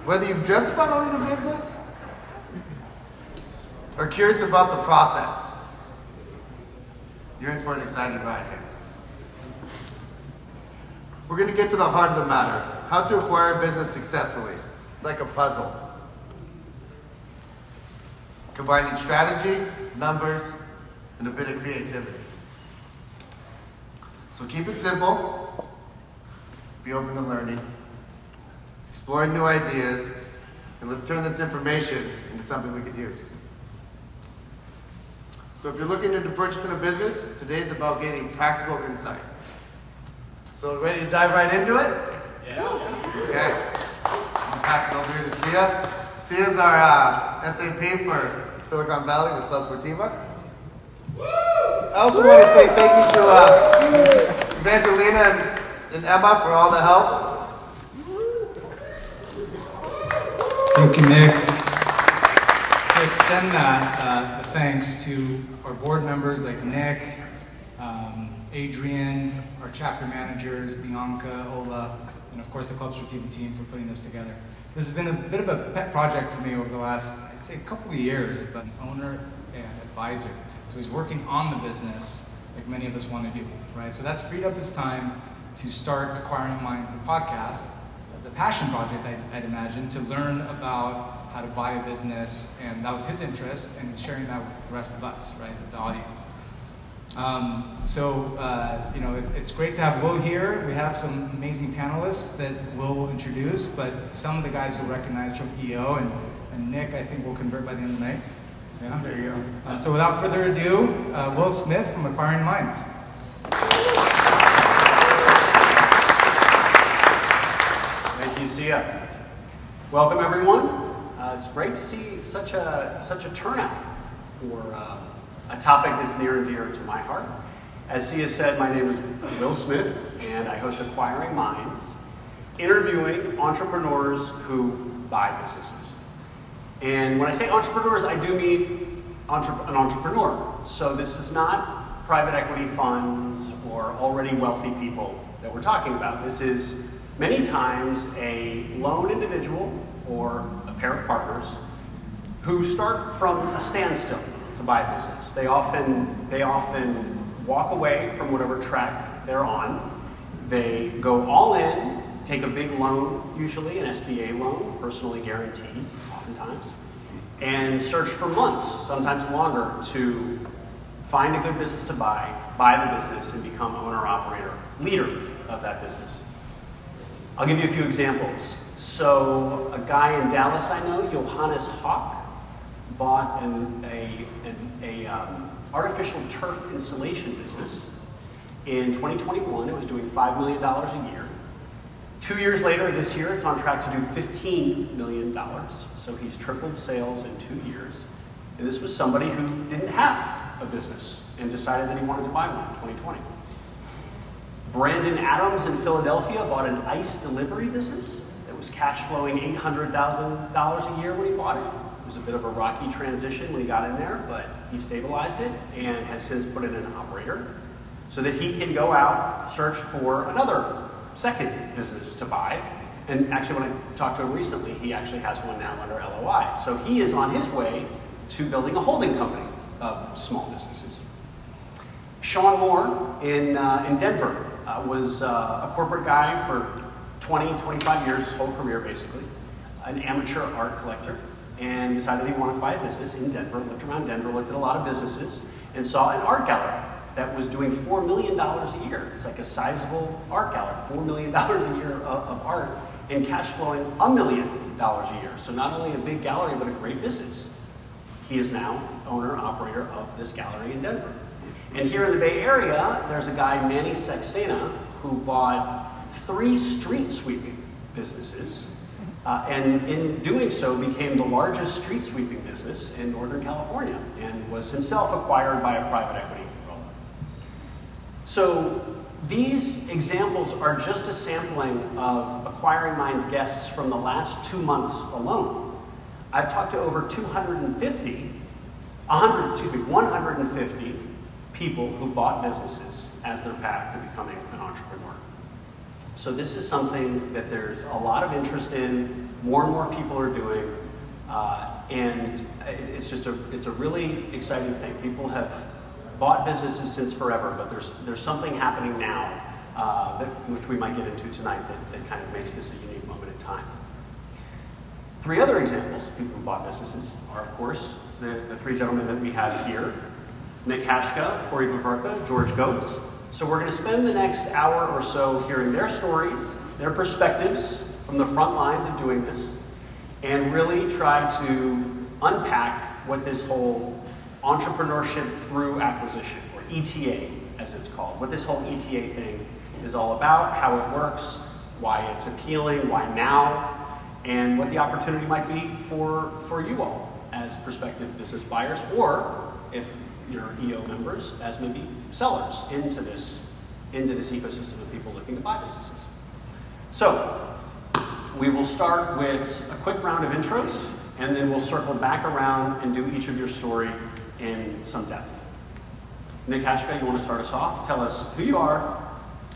Whether you've dreamt about owning a business or curious about the process, you're in for an exciting ride here. We're going to get to the heart of the matter, how to acquire a business successfully. It's like a puzzle, combining strategy, numbers, and a bit of creativity. So keep it simple, be open to learning, exploring new ideas, and let's turn this information into something we could use. So if you're looking into purchasing a business, today's about gaining practical insight. So ready to dive right into it? Yeah. Okay. I'm gonna pass it over here to Sia. Sia's our SAP for Silicon Valley with Club Sportiva. I also want to say thank you to Evangelina and Emma for all the help. Thank you, Nick. To extend that, the thanks to our board members like Nick, Adrian, our chapter managers, Bianca, Ola, and of course the Club Sportiva team for putting this together. This has been a bit of a pet project for me over the last, I'd say, a couple of years, but an owner and advisor. So he's working on the business like many of us want to do, right? So that's freed up his time to start Acquiring Minds, the podcast, the passion project, I'd imagine, to learn about how to buy a business, and that was his interest, and he's sharing that with the rest of us, right, the audience. It's great to have Will here. We have some amazing panelists that Will will introduce, but some of the guys you'll recognize from EO, and Nick, I think, will convert by the end of the night. Yeah, there you go. So without further ado, Will Smith from Acquiring Minds. Thank you, Sia. Welcome, everyone. It's great to see such a turnout for a topic that's near and dear to my heart. As Sia said, my name is Will Smith, and I host Acquiring Minds, interviewing entrepreneurs who buy businesses. And when I say entrepreneurs, I do mean an entrepreneur. So this is not private equity funds or already wealthy people that we're talking about. This is many times a lone individual or a pair of partners who start from a standstill to buy a business. They often walk away from whatever track they're on. They go all in, take a big loan, usually an SBA loan, personally guaranteed, oftentimes, and search for months, sometimes longer, to find a good business to buy the business, and become owner-operator, leader of that business. I'll give you a few examples. So a guy in Dallas I know, Johannes Hawk, bought an artificial turf installation business in 2021. It was doing $5 million a year. 2 years later, this year, it's on track to do $15 million. So he's tripled sales in 2 years. And this was somebody who didn't have a business and decided that he wanted to buy one in 2020. Brandon Adams in Philadelphia bought an ice delivery business that was cash flowing $800,000 a year when he bought it. It was a bit of a rocky transition when he got in there, but he stabilized it and has since put in an operator so that he can go out, search for another second business to buy. And actually, when I talked to him recently, he actually has one now under LOI. So he is on his way to building a holding company of small businesses. Sean Moore in Denver was a corporate guy for 20, 25 years, his whole career basically, an amateur art collector, and decided he wanted to buy a business in Denver, looked around Denver, looked at a lot of businesses, and saw an art gallery that was doing $4 million a year. It's like a sizable art gallery, $4 million a year of art, and cash flowing $1 million a year. So not only a big gallery, but a great business. He is now owner, operator of this gallery in Denver. And here in the Bay Area, there's a guy, Manny Saxena, who bought 3 street sweeping businesses, and in doing so became the largest street sweeping business in Northern California, and was himself acquired by a private equity developer. So these examples are just a sampling of Acquiring Minds guests from the last 2 months alone. I've talked to over 150 people who bought businesses as their path to becoming an entrepreneur. So this is something that there's a lot of interest in, more and more people are doing, and it's a really exciting thing. People have bought businesses since forever, but there's something happening now, which we might get into tonight, that kind of makes this a unique moment in time. 3 other examples of people who bought businesses are, of course, the 3 gentlemen that we have here: Nick Haschka, Corey Veverka, George Goetz. So we're going to spend the next hour or so hearing their stories, their perspectives from the front lines of doing this, and really try to unpack what this whole entrepreneurship through acquisition, or ETA as it's called, what this whole ETA thing is all about, how it works, why it's appealing, why now, and what the opportunity might be for you all as prospective business buyers, or if you're EO members, as maybe sellers into this ecosystem of people looking to buy businesses. So we will start with a quick round of intros, and then we'll circle back around and do each of your story in some depth. Nick Haschka, you want to start us off? Tell us who you are,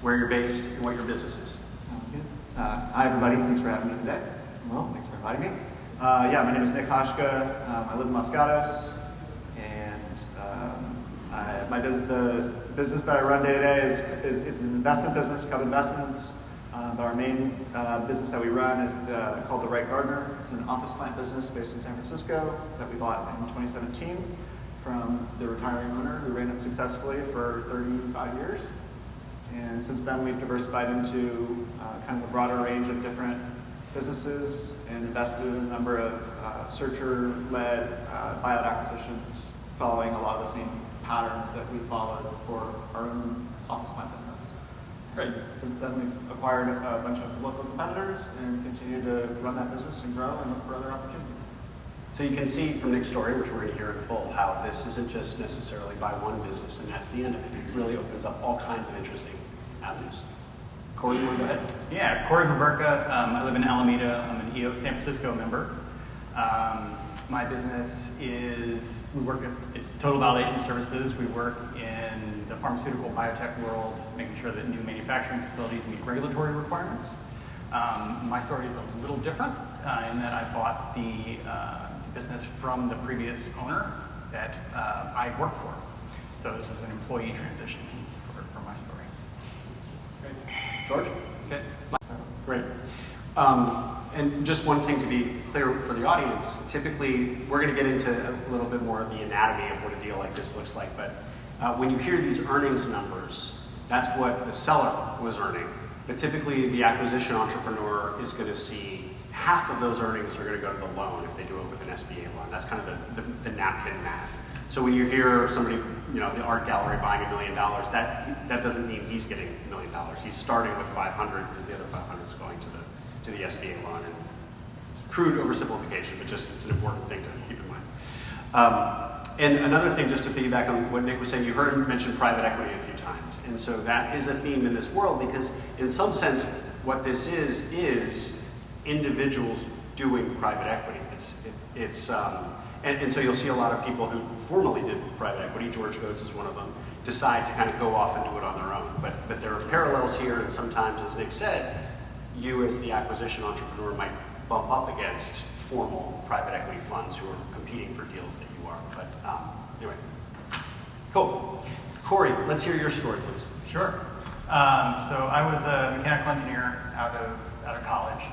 where you're based, and what your business is. Hi everybody, thanks for having me today. Well, thanks for inviting me. Yeah, my name is Nick Haschka. I live in Los Gatos, and the business that I run day to day is an investment business, Cub Investments. But our main business that we run is called The Right Gardener. It's an office plant business based in San Francisco that we bought in 2017 from the retiring owner who ran it successfully for 35 years. And since then, we've diversified into kind of a broader range of different businesses and invested in a number of searcher-led buyout acquisitions, following a lot of the same patterns that we followed for our own office plant business. Great. Since then, we've acquired a bunch of local competitors and continue to run that business and grow and look for other opportunities. So you can see from Nick's story, which we're going to hear in full, how this isn't just necessarily buy one business and that's the end of it. It really opens up all kinds of interesting avenues. Corey, you want to go ahead? Yeah, Corey Veverka. I live in Alameda. I'm an EO San Francisco member. My business is, it's total validation services. We work in the pharmaceutical biotech world, making sure that new manufacturing facilities meet regulatory requirements. My story is a little different in that I bought the business from the previous owner that I worked for. So this is an employee transition for my story. Great. George? Okay. Great. And just one thing to be clear for the audience, typically we're going to get into a little bit more of the anatomy of what a deal like this looks like, but when you hear these earnings numbers, that's what the seller was earning. But typically the acquisition entrepreneur is going to see half of those earnings are going to go to the loan if they do it with an SBA loan. That's kind of the napkin math. So when you hear somebody, the art gallery buying $1 million, that doesn't mean he's getting $1 million. He's starting with 500 because the other 500 is going to the SBA loan. And it's crude oversimplification, but just it's an important thing to keep in mind. And another thing, just to piggyback on what Nick was saying, you heard him mention private equity a few times. And so that is a theme in this world because in some sense, what this is individuals doing private equity. And so you'll see a lot of people who formerly did private equity, George Goetz is one of them, decide to kind of go off and do it on their own. But there are parallels here, and sometimes, as Nick said, you as the acquisition entrepreneur might bump up against formal private equity funds who are competing for deals that you are. But anyway, cool. Corey, let's hear your story, please. Sure. So I was a mechanical engineer out of college,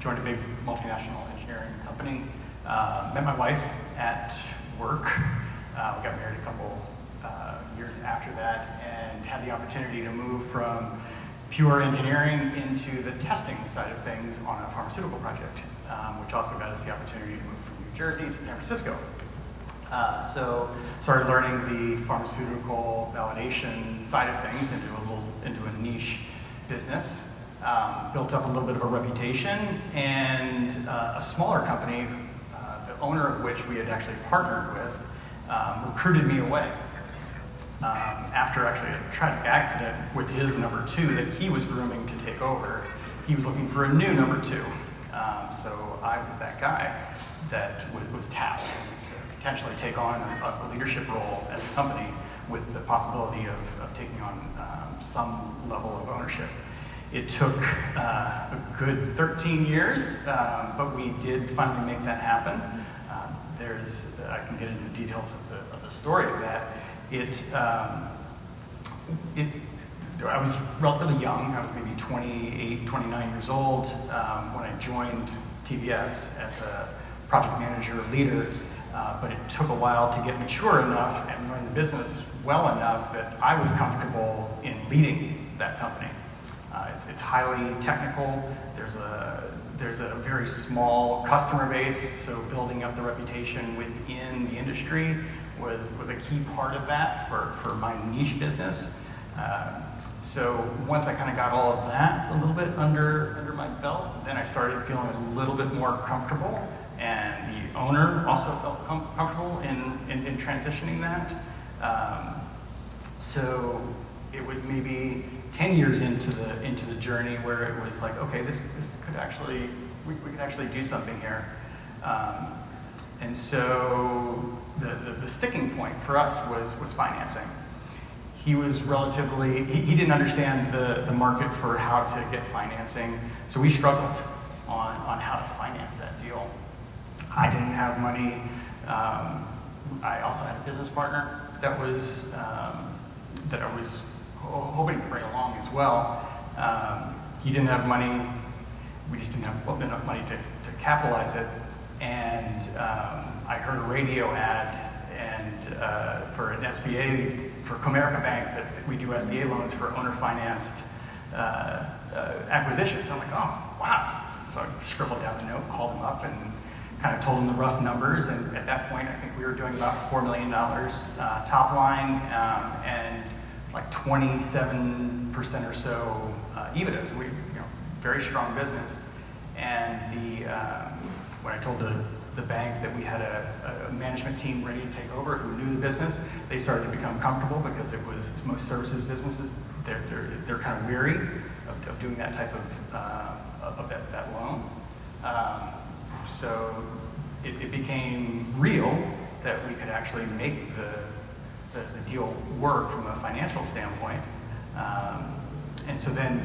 joined a big multinational engineering company, met my wife at work. We got married a couple years after that and had the opportunity to move from pure engineering into the testing side of things on a pharmaceutical project, which also got us the opportunity to move from New Jersey to San Francisco. So started learning the pharmaceutical validation side of things into a niche business. Built up a little bit of a reputation, and a smaller company, the owner of which we had actually partnered with, recruited me away. After actually a tragic accident with his number 2 that he was grooming to take over, he was looking for a new number 2. So I was that guy that was tapped to potentially take on a leadership role at the company with the possibility of taking on some level of ownership. It took a good 13 years, but we did finally make that happen. I can get into the details of the story of that. I was relatively young. I was maybe 28, 29 years old when I joined TVS as a project manager, leader, but it took a while to get mature enough and learn the business well enough that I was comfortable in leading that company. It's highly technical. There's a very small customer base, so building up the reputation within the industry was a key part of that for my niche business. So once I kind of got all of that a little bit under my belt, then I started feeling a little bit more comfortable, and the owner also felt comfortable in transitioning that. So it was maybe 10 years into the journey where it was like, okay, this could actually, we could actually do something here. And so the sticking point for us was financing. He was relatively, he didn't understand the market for how to get financing, so we struggled on how to finance that deal. I didn't have money. I also had a business partner that I was hoping to bring along as well. He didn't have money. We just didn't have enough money to capitalize it. And I heard a radio ad for an SBA, for Comerica Bank, that we do SBA loans for owner-financed acquisitions. I'm like, oh, wow. So I scribbled down the note, called him up, and kind of told him the rough numbers. And at that point, I think we were doing about $4 million top line and like 27% or so EBITDA. So we, very strong business. And when I told the bank that we had a management team ready to take over who knew the business, they started to become comfortable because it was most services businesses. They're kind of weary of doing that type of that loan. So it became real that we could actually make the deal work from a financial standpoint. And so then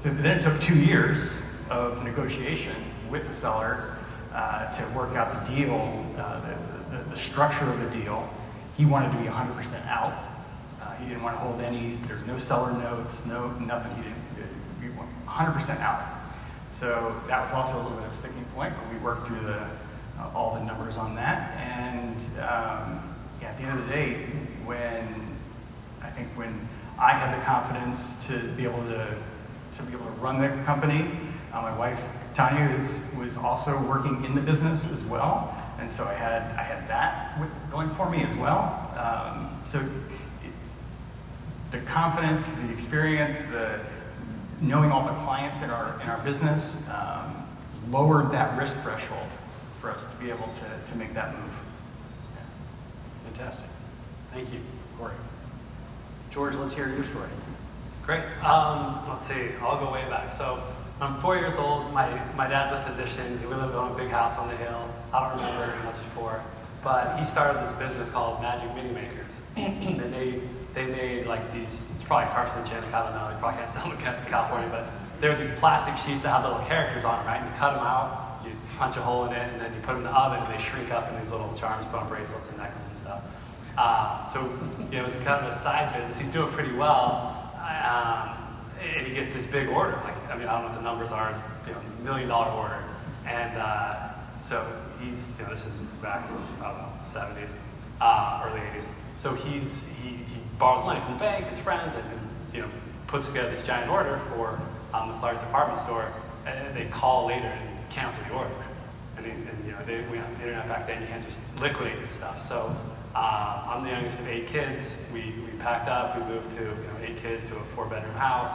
then it took 2 years of negotiation with the seller to work out the deal, the structure of the deal. He wanted to be 100% out. He didn't want to hold any, there's no seller notes, nothing. He wanted 100% out. So that was also a little bit of a sticking point, but we worked through all the numbers on that. And at the end of the day, when I had the confidence to be able to run the company, my wife Tanya was also working in the business as well, and so I had that going for me as well. So the confidence, the experience, the knowing all the clients in our business lowered that risk threshold for us to be able to make that move. Fantastic. Thank you, Corey. George, let's hear your story. Great. Let's see. I'll go way back. So I'm 4 years old. My dad's a physician. We lived on a big house on the hill. I don't remember how much before, but he started this business called Magic Mini Makers. And they made like these. It's probably carcinogenic. I don't know. You probably can't sell them in California, but they're these plastic sheets that have little characters on them, right? And you cut them out, you punch a hole in it, and then you put them in the oven, and they shrink up in these little charms, put on bracelets and necklaces and stuff. So it was kind of a side business. He's doing pretty well. And he gets this big order. I don't know what the numbers are. It's $1 million order. And so he's, this is back in, I don't know, 70s, early 80s. So he borrows money from the bank, his friends, and puts together this giant order for this large department store. And they call later and cancel the order. We have the internet back then. You can't just liquidate this stuff. So I'm the youngest of 8 kids. We packed up. We moved to 8 kids to a 4-bedroom house,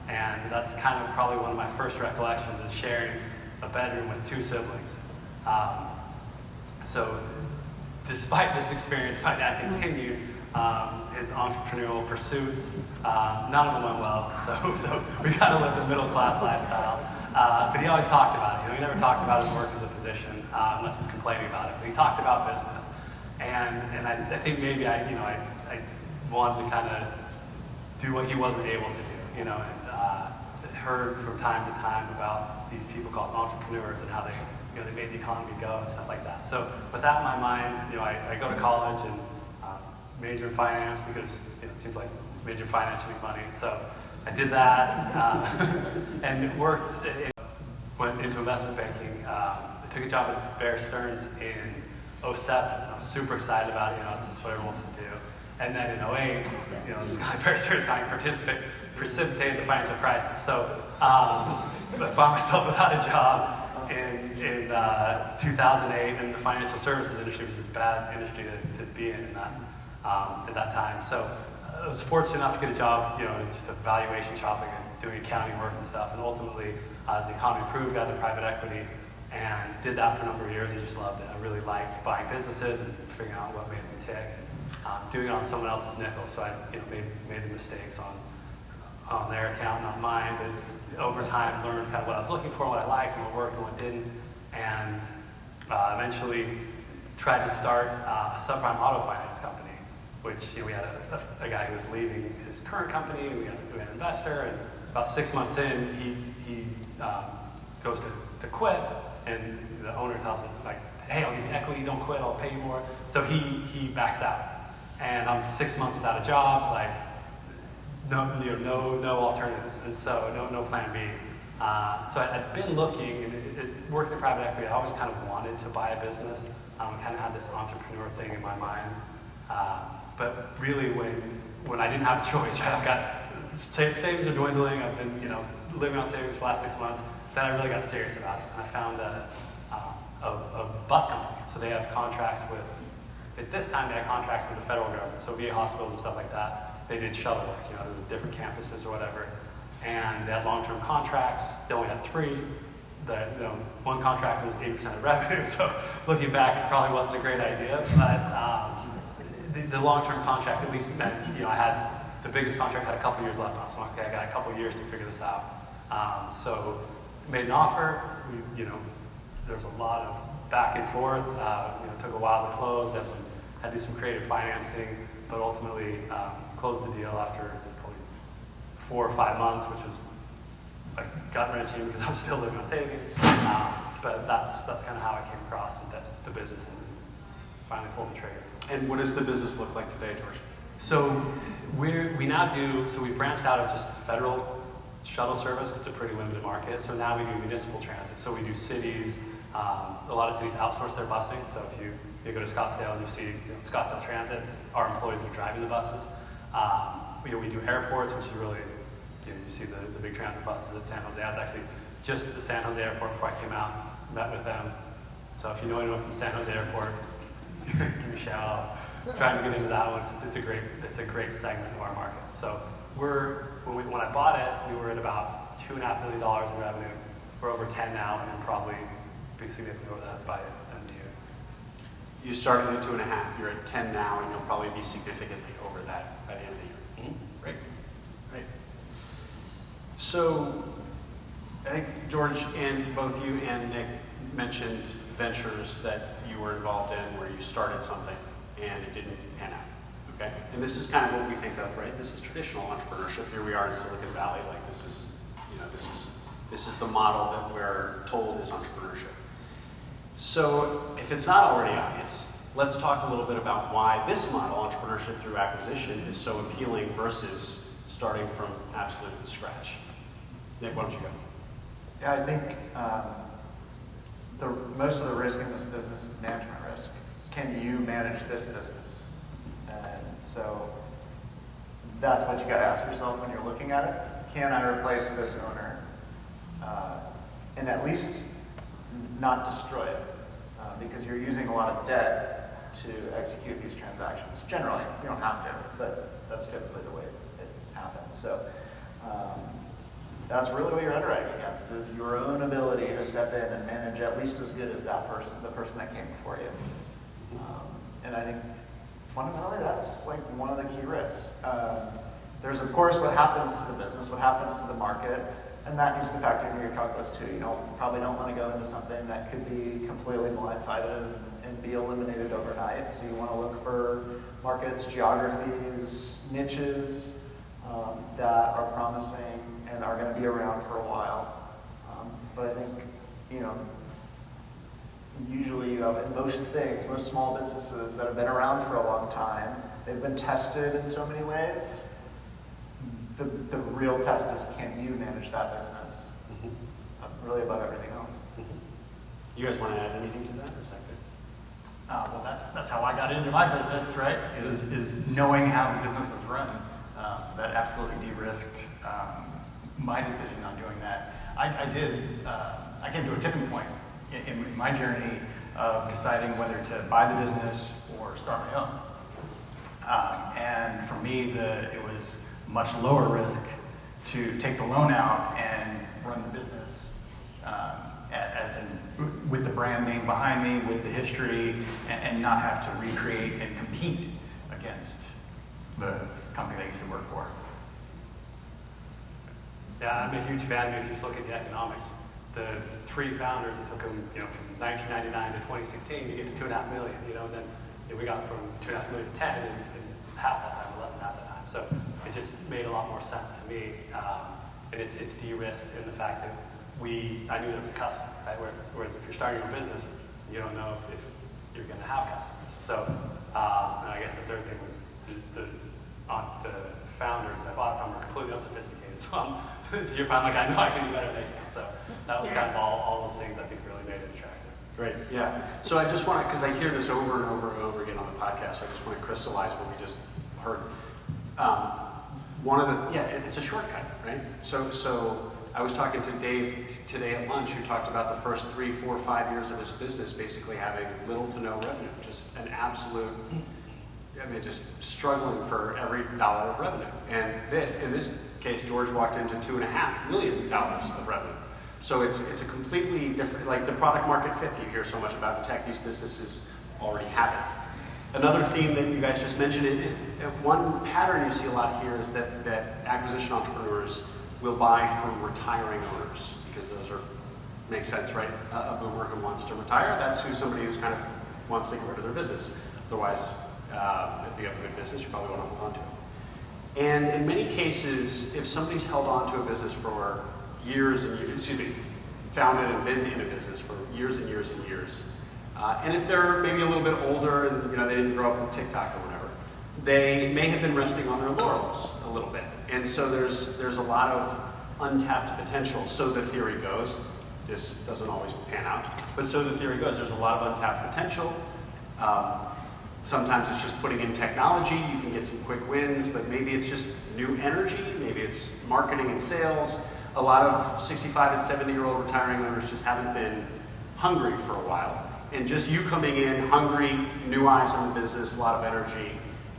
and that's kind of probably one of my first recollections is sharing a bedroom with 2 siblings. So despite this experience, my dad continued his entrepreneurial pursuits. None of them went well, so we kind of lived a middle-class lifestyle. But he always talked about it. He never talked about his work as a physician unless he was complaining about it. But he talked about business. And I think maybe I wanted to kind of do what he wasn't able to do, and heard from time to time about these people called entrepreneurs and how they, they made the economy go and stuff like that. So with that in my mind, I go to college and major in finance because it seems like major in finance you make money. So I did that and went into investment banking. I took a job at Bear Stearns in 2007. I was super excited about it. It's just what everyone wants to do. And then in 2008, Bear Stearns kind of precipitated the financial crisis. So I found myself without a job in 2008, and the financial services industry was a bad industry to be in that at that time. So I was fortunate enough to get a job, just valuation shopping and doing accounting work and stuff. And ultimately, as the economy improved, got into private equity and did that for a number of years. I just loved it. I really liked buying businesses and figuring out what made them tick. Doing it on someone else's nickel, so I made the mistakes on their account, not mine. But over time, learned kind of what I was looking for, what I liked, and what worked and what didn't, and eventually tried to start a subprime auto finance company. Which we had a guy who was leaving his current company. We had an investor, and about 6 months in, he goes to quit, and the owner tells him like, "Hey, I'll give you equity. Don't quit. I'll pay you more." So he backs out. And I'm 6 months without a job, like no alternatives, and so no plan B. So I'd been looking, and working in private equity, I always kind of wanted to buy a business. I kind of had this entrepreneur thing in my mind. But really, when I didn't have a choice, right, I've got savings are dwindling. I've been living on savings for the last 6 months. Then I really got serious about it, and I found a bus company. So they have contracts with. At this time, they had contracts with the federal government, so VA hospitals and stuff like that. They did shuttle work, to different campuses or whatever. And they had long-term contracts. They only had 3. One contract was 80% of revenue, so looking back, it probably wasn't a great idea. But the long-term contract at least meant, I had the biggest contract, had a couple years left on, so okay, I got a couple years to figure this out. So made an offer. There was a lot of back and forth. It took a while to close. Had to do some creative financing, but ultimately closed the deal after probably 4 or 5 months, which was like gut-wrenching because I'm still living on savings. But that's kind of how I came across the business and finally pulled the trigger. And what does the business look like today, George? So we branched out of just federal shuttle service. It's a pretty limited market. So now we do municipal transit. So we do cities. A lot of cities outsource their busing. So if you go to Scottsdale and you see Scottsdale Transit, our employees that are driving the buses. We do airports, which is really, you see the big transit buses at San Jose. I was actually just at the San Jose airport before I came out, met with them. So if you know anyone from San Jose airport, give me a shout out. Trying to get into that one. It's a great segment of our market. So when I bought it, we were at about $2.5 million in revenue. We're over 10 now, and probably be significantly over that by the end of the year. You started at 2.5, you're at 10 now, and you'll probably be significantly over that by the end of the year. Mm-hmm. Right. So, I think George and both you and Nick mentioned ventures that you were involved in where you started something and it didn't pan out. Okay? And this is kind of what we think of, right? This is traditional entrepreneurship. Here we are in Silicon Valley, like this is the model that we're told is entrepreneurship. So if it's not already obvious, let's talk a little bit about why this model, entrepreneurship through acquisition, is so appealing versus starting from absolute scratch. Nick, why don't you go? Yeah, I think most of the risk in this business is management risk. It's can you manage this business? And so that's what you got to ask yourself when you're looking at it. Can I replace this owner? And at least not destroy it, because you're using a lot of debt to execute these transactions. Generally, you don't have to, but that's typically the way it happens. So that's really what you're underwriting against, is your own ability to step in and manage at least as good as that person, the person that came before you. And I think fundamentally that's like one of the key risks. There's of course what happens to the business, what happens to the market, and that needs to factor into your calculus too. You probably don't want to go into something that could be completely blindsided and be eliminated overnight. So you want to look for markets, geographies, niches that are promising and are going to be around for a while. But I think, you know, usually you have in most things, most small businesses that have been around for a long time, they've been tested in so many ways. The real test is, can you manage that business? Really above everything else. You guys want to add anything to that, or is that good? Well, that's how I got into my business, right? Is knowing how the business was run. So that absolutely de-risked my decision on doing that. I came to a tipping point in my journey of deciding whether to buy the business or start my own. And for me, it was much lower risk to take the loan out and run the business with the brand name behind me, with the history, and not have to recreate and compete against the company that I used to work for. Yeah, I'm a huge fan. If you just look at the economics, the three founders, it took them, you know, from 1999 to 2016 to get to 2.5 million. You know, then we got from 2.5 million to 10 in half that time, or less than half that time. So it just made a lot more sense to me, and it's de-risked in the fact that I knew there was a customer, right? Whereas if you're starting your business, you don't know if you're going to have customers. So, and I guess the third thing was the founders that I bought it from are completely unsophisticated. So you're fine, like I know I can do better than they. So that was kind of all those things I think really made it attractive. Great, yeah. So I just want to, because I hear this over and over and over again on the podcast, so I just want to crystallize what we just heard. It's a shortcut, right? So I was talking to Dave today at lunch, who talked about the first 3, 4, 5 years of his business basically having little to no revenue, just an absolute, just struggling for every dollar of revenue. And in this case, George walked into $2.5 million of revenue. So it's a completely different, like the product market fit that you hear so much about in tech, these businesses already have it. Another theme that you guys just mentioned, one pattern you see a lot here is that acquisition entrepreneurs will buy from retiring owners, because those make sense, right? A boomer who wants to retire, that's somebody who's kind of wants to get rid of their business. Otherwise, if you have a good business, you probably want to hold on to it. And in many cases, if somebody's held on to a business for years and years, founded and been in a business for years and years and years, and if they're maybe a little bit older and they didn't grow up with TikTok or whatever, they may have been resting on their laurels a little bit. And so there's a lot of untapped potential. So the theory goes, this doesn't always pan out, but so the theory goes, there's a lot of untapped potential. Sometimes it's just putting in technology, you can get some quick wins, but maybe it's just new energy, maybe it's marketing and sales. A lot of 65 and 70-year-old retiring owners just haven't been hungry for a while. And just you coming in hungry, new eyes on the business, a lot of energy,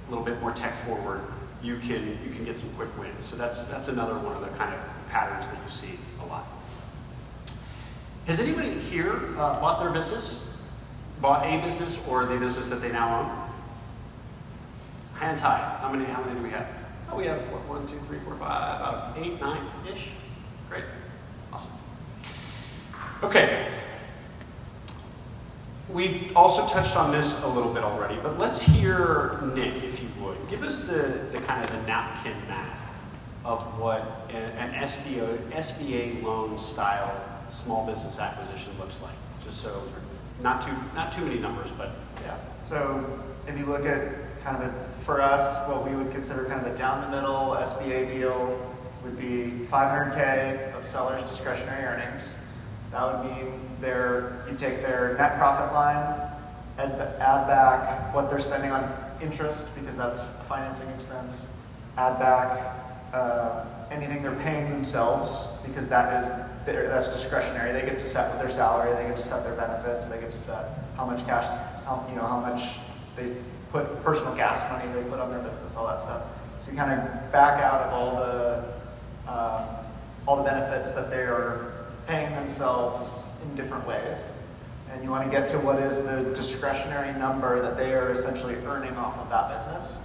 a little bit more tech forward, you can get some quick wins. So that's another one of the kind of patterns that you see a lot. Has anybody here bought a business, or the business that they now own? Hands high. How many do we have? Oh, we have 1, 2, 3, 4, 5, about 8, 9-ish. Great, awesome. Okay. We've also touched on this a little bit already, but let's hear Nick, if you would. Give us the kind of the napkin math of what an SBA loan style small business acquisition looks like. Just so not too many numbers, but yeah. So if you look at kind of for us, what we would consider kind of a down the middle SBA deal would be $500K of seller's discretionary earnings. That would mean you take their net profit line, add back what they're spending on interest, because that's a financing expense, add back anything they're paying themselves, because that's discretionary. They get to set with their salary, they get to set their benefits, they get to set how much cash, how much they put personal gas money they put on their business, all that stuff. So you kind of back out of all the benefits that they are paying themselves in different ways. And you want to get to what is the discretionary number that they are essentially earning off of that business.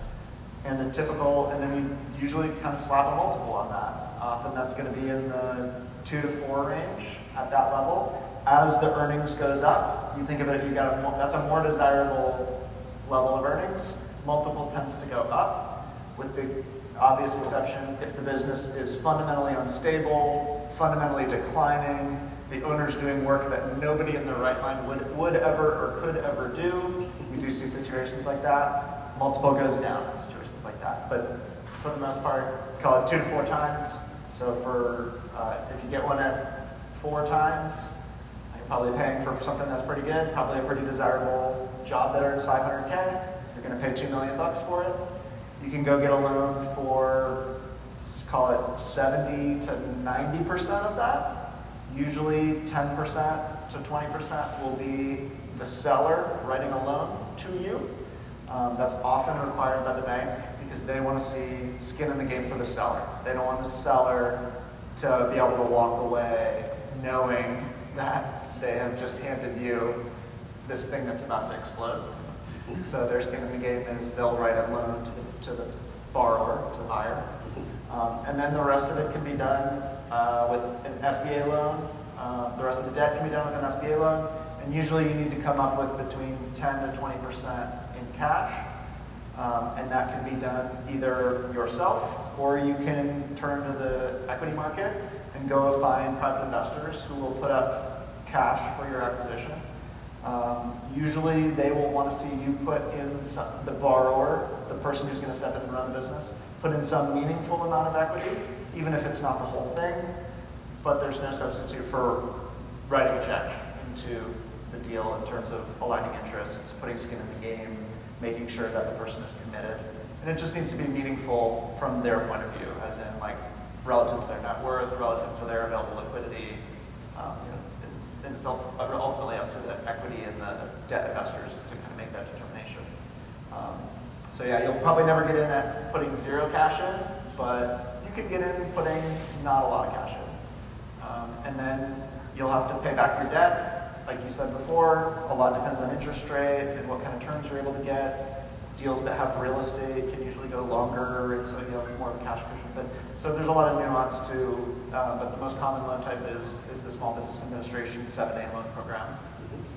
And then you usually kind of slap a multiple on that. Often that's going to be in the 2 to 4 range at that level. As the earnings goes up, you think of it, that's a more desirable level of earnings. Multiple tends to go up. With the obvious exception, if the business is fundamentally unstable, fundamentally declining, the owner's doing work that nobody in their right mind would ever or could ever do. We do see situations like that. Multiple goes down in situations like that. But for the most part, call it 2 to 4 times. So for if you get one at 4 times, you're probably paying for something that's pretty good, probably a pretty desirable job that earns $500K. You're going to pay $2 million for it. You can go get a loan for, call it 70 to 90% of that. Usually 10% to 20% will be the seller writing a loan to you. That's often required by the bank because they want to see skin in the game for the seller. They don't want the seller to be able to walk away knowing that they have just handed you this thing that's about to explode. So their skin in the game is they'll write a loan to the borrower, to the buyer. And then the rest of it can be done with an SBA loan. The rest of the debt can be done with an SBA loan. And usually you need to come up with between 10 to 20% in cash. And that can be done either yourself or you can turn to the equity market and go find private investors who will put up cash for your acquisition. Usually they will want to see you put in the borrower, the person who's going to step in and run the business, put in some meaningful amount of equity, even if it's not the whole thing, but there's no substitute for writing a check into the deal in terms of aligning interests, putting skin in the game, making sure that the person is committed. And it just needs to be meaningful from their point of view, as in like relative to their net worth, relative to their available liquidity. And it's ultimately up to the equity and the debt investors to kind of make that determination. So yeah, you'll probably never get in at putting 0 cash in, but you can get in putting not a lot of cash in. And then you'll have to pay back your debt. Like you said before, a lot depends on interest rate and what kind of terms you're able to get. Deals that have real estate can usually go longer, and so you have more of a cash cushion. But so there's a lot of nuance to, but the most common loan type is the Small Business Administration 7A loan program.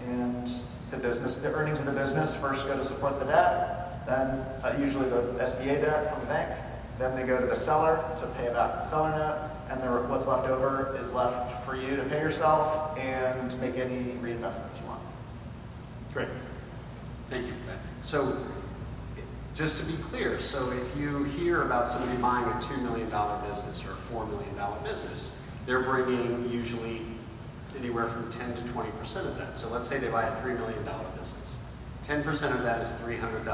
And the earnings of the business first go to support the debt, then usually the SBA debt from the bank, then they go to the seller to pay back the seller note, and what's left over is left for you to pay yourself and make any reinvestments you want. Great. Thank you for that. So, just to be clear, so if you hear about somebody buying a $2 million business or a $4 million business, they're bringing usually anywhere from 10 to 20% of that. So let's say they buy a $3 million business. 10% of that is $300,000,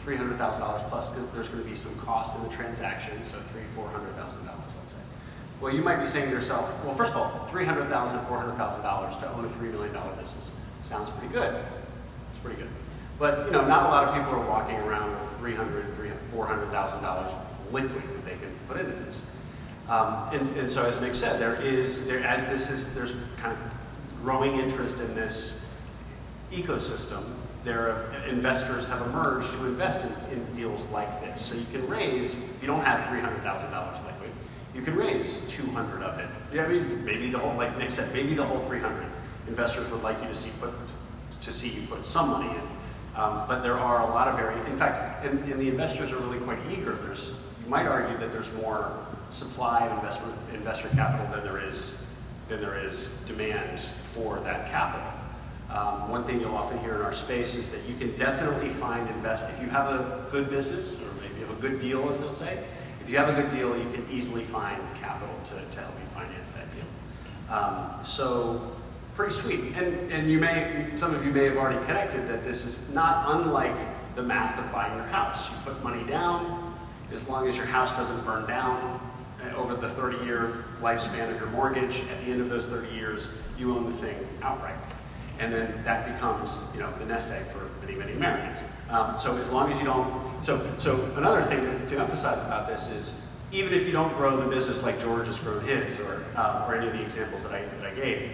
$300,000 plus, because there's going to be some cost in the transaction, so $400,000, let's say. Well, you might be saying to yourself, well, first of all, $300,000, $400,000 to own a $3 million business sounds pretty good. It's pretty good. But not a lot of people are walking around with $300,000, $400,000 liquid that they can put into this. And so, as Nick said, there's kind of growing interest in this ecosystem. Investors have emerged to invest in deals like this. So you can raise, if you don't have $300,000 liquid, you can raise 200 of it. Yeah, I mean, maybe the whole, like Nick said, maybe the whole 300. Investors would like you to see you put some money in. But there are a lot of in fact, and the investors are really quite eager. You might argue that there's more supply of investor capital than there is demand for that capital. One thing you'll often hear in our space is that you can definitely find if you have a good business, or if you have a good deal, as they'll say, if you have a good deal, you can easily find capital to help you finance that deal. So pretty sweet. And some of you may have already connected that this is not unlike the math of buying your house. You put money down, as long as your house doesn't burn down over the 30-year lifespan of your mortgage, at the end of those 30 years, you own the thing outright. And then that becomes, the nest egg for many, many Americans. So as long as you don't, so another thing to emphasize about this is, even if you don't grow the business like George has grown his, or any of the examples that I gave,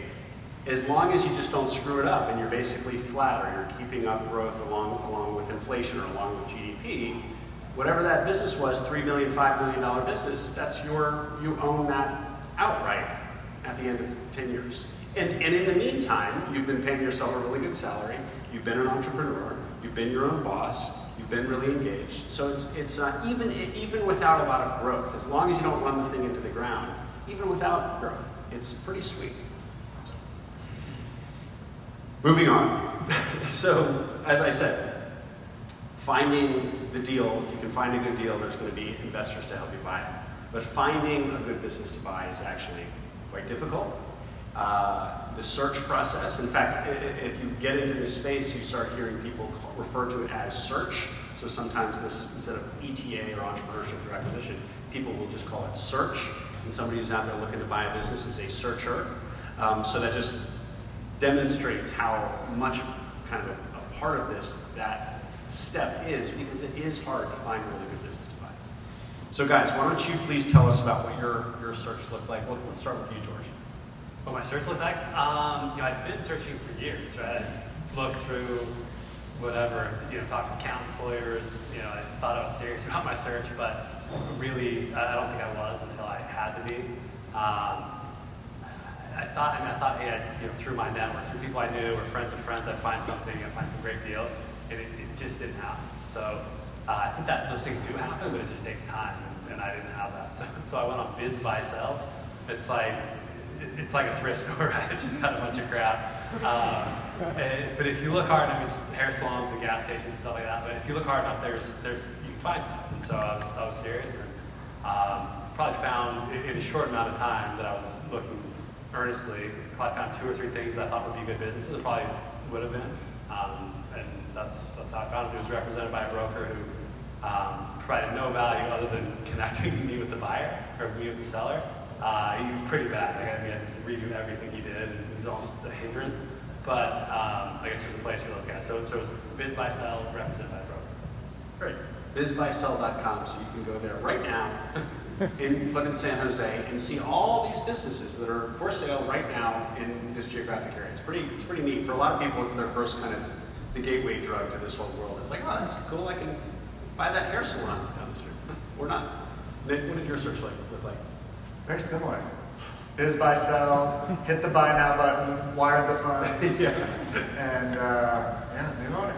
as long as you just don't screw it up and you're basically flat, or you're keeping up growth along with inflation or along with GDP, whatever that business was, $3 million, $5 million business, you own that outright at the end of 10 years. And in the meantime, you've been paying yourself a really good salary, You've been an entrepreneur. You've been your own boss. You've been really engaged. So it's even without a lot of growth, as long as you don't run the thing into the ground, even without growth, it's pretty sweet. Moving on. So, as I said, finding the deal, if you can find a good deal, there's going to be investors to help you buy it. But finding a good business to buy is actually quite difficult. The search process, in fact, if you get into this space, you start hearing people refer to it as search. So sometimes this, instead of ETA or entrepreneurship through acquisition, people will just call it search. And somebody who's out there looking to buy a business is a searcher. So that just demonstrates how much kind of a part of this that step is, because it is hard to find really good business to buy. So guys, why don't you please tell us about what your search looked like. Let's start with you, George. What my search looked like? I'd been searching for years, right? I'd looked through whatever, talked to accountants, lawyers, I thought I was serious about my search, but really, I don't think I was until I had to be. I thought, hey, through my network, through people I knew or friends of friends, I'd find something, I'd find some great deal, and it just didn't happen. So I think that those things do happen, but it just takes time, and I didn't have that. So I went on Biz Buy Sell. It's like a thrift store, right? It's just got a bunch of crap. But if you look hard, it's hair salons and gas stations and stuff like that. But if you look hard enough, there's you can find stuff. And so I was serious, and probably found in a short amount of time that I was looking earnestly. Probably found 2 or 3 things that I thought would be good businesses. It probably would have been, and that's how I found it. It was represented by a broker who provided no value other than connecting me with the buyer or me with the seller. He was pretty bad. Like, I had to redo everything he did, and it was almost a hindrance. But I guess there's a place for those guys. So it was Biz Buy Sell, represented by a broker. Great. BizBuySell.com, so you can go there right now, in San Jose, and see all these businesses that are for sale right now in this geographic area. It's pretty neat. For a lot of people, it's their first kind of the gateway drug to this whole world. It's like, oh, that's cool. I can buy that hair salon down the street. Or not. Nick, what did your search look like? Very similar. Biz Buy Sell, hit the buy now button, wired the funds, and new owner.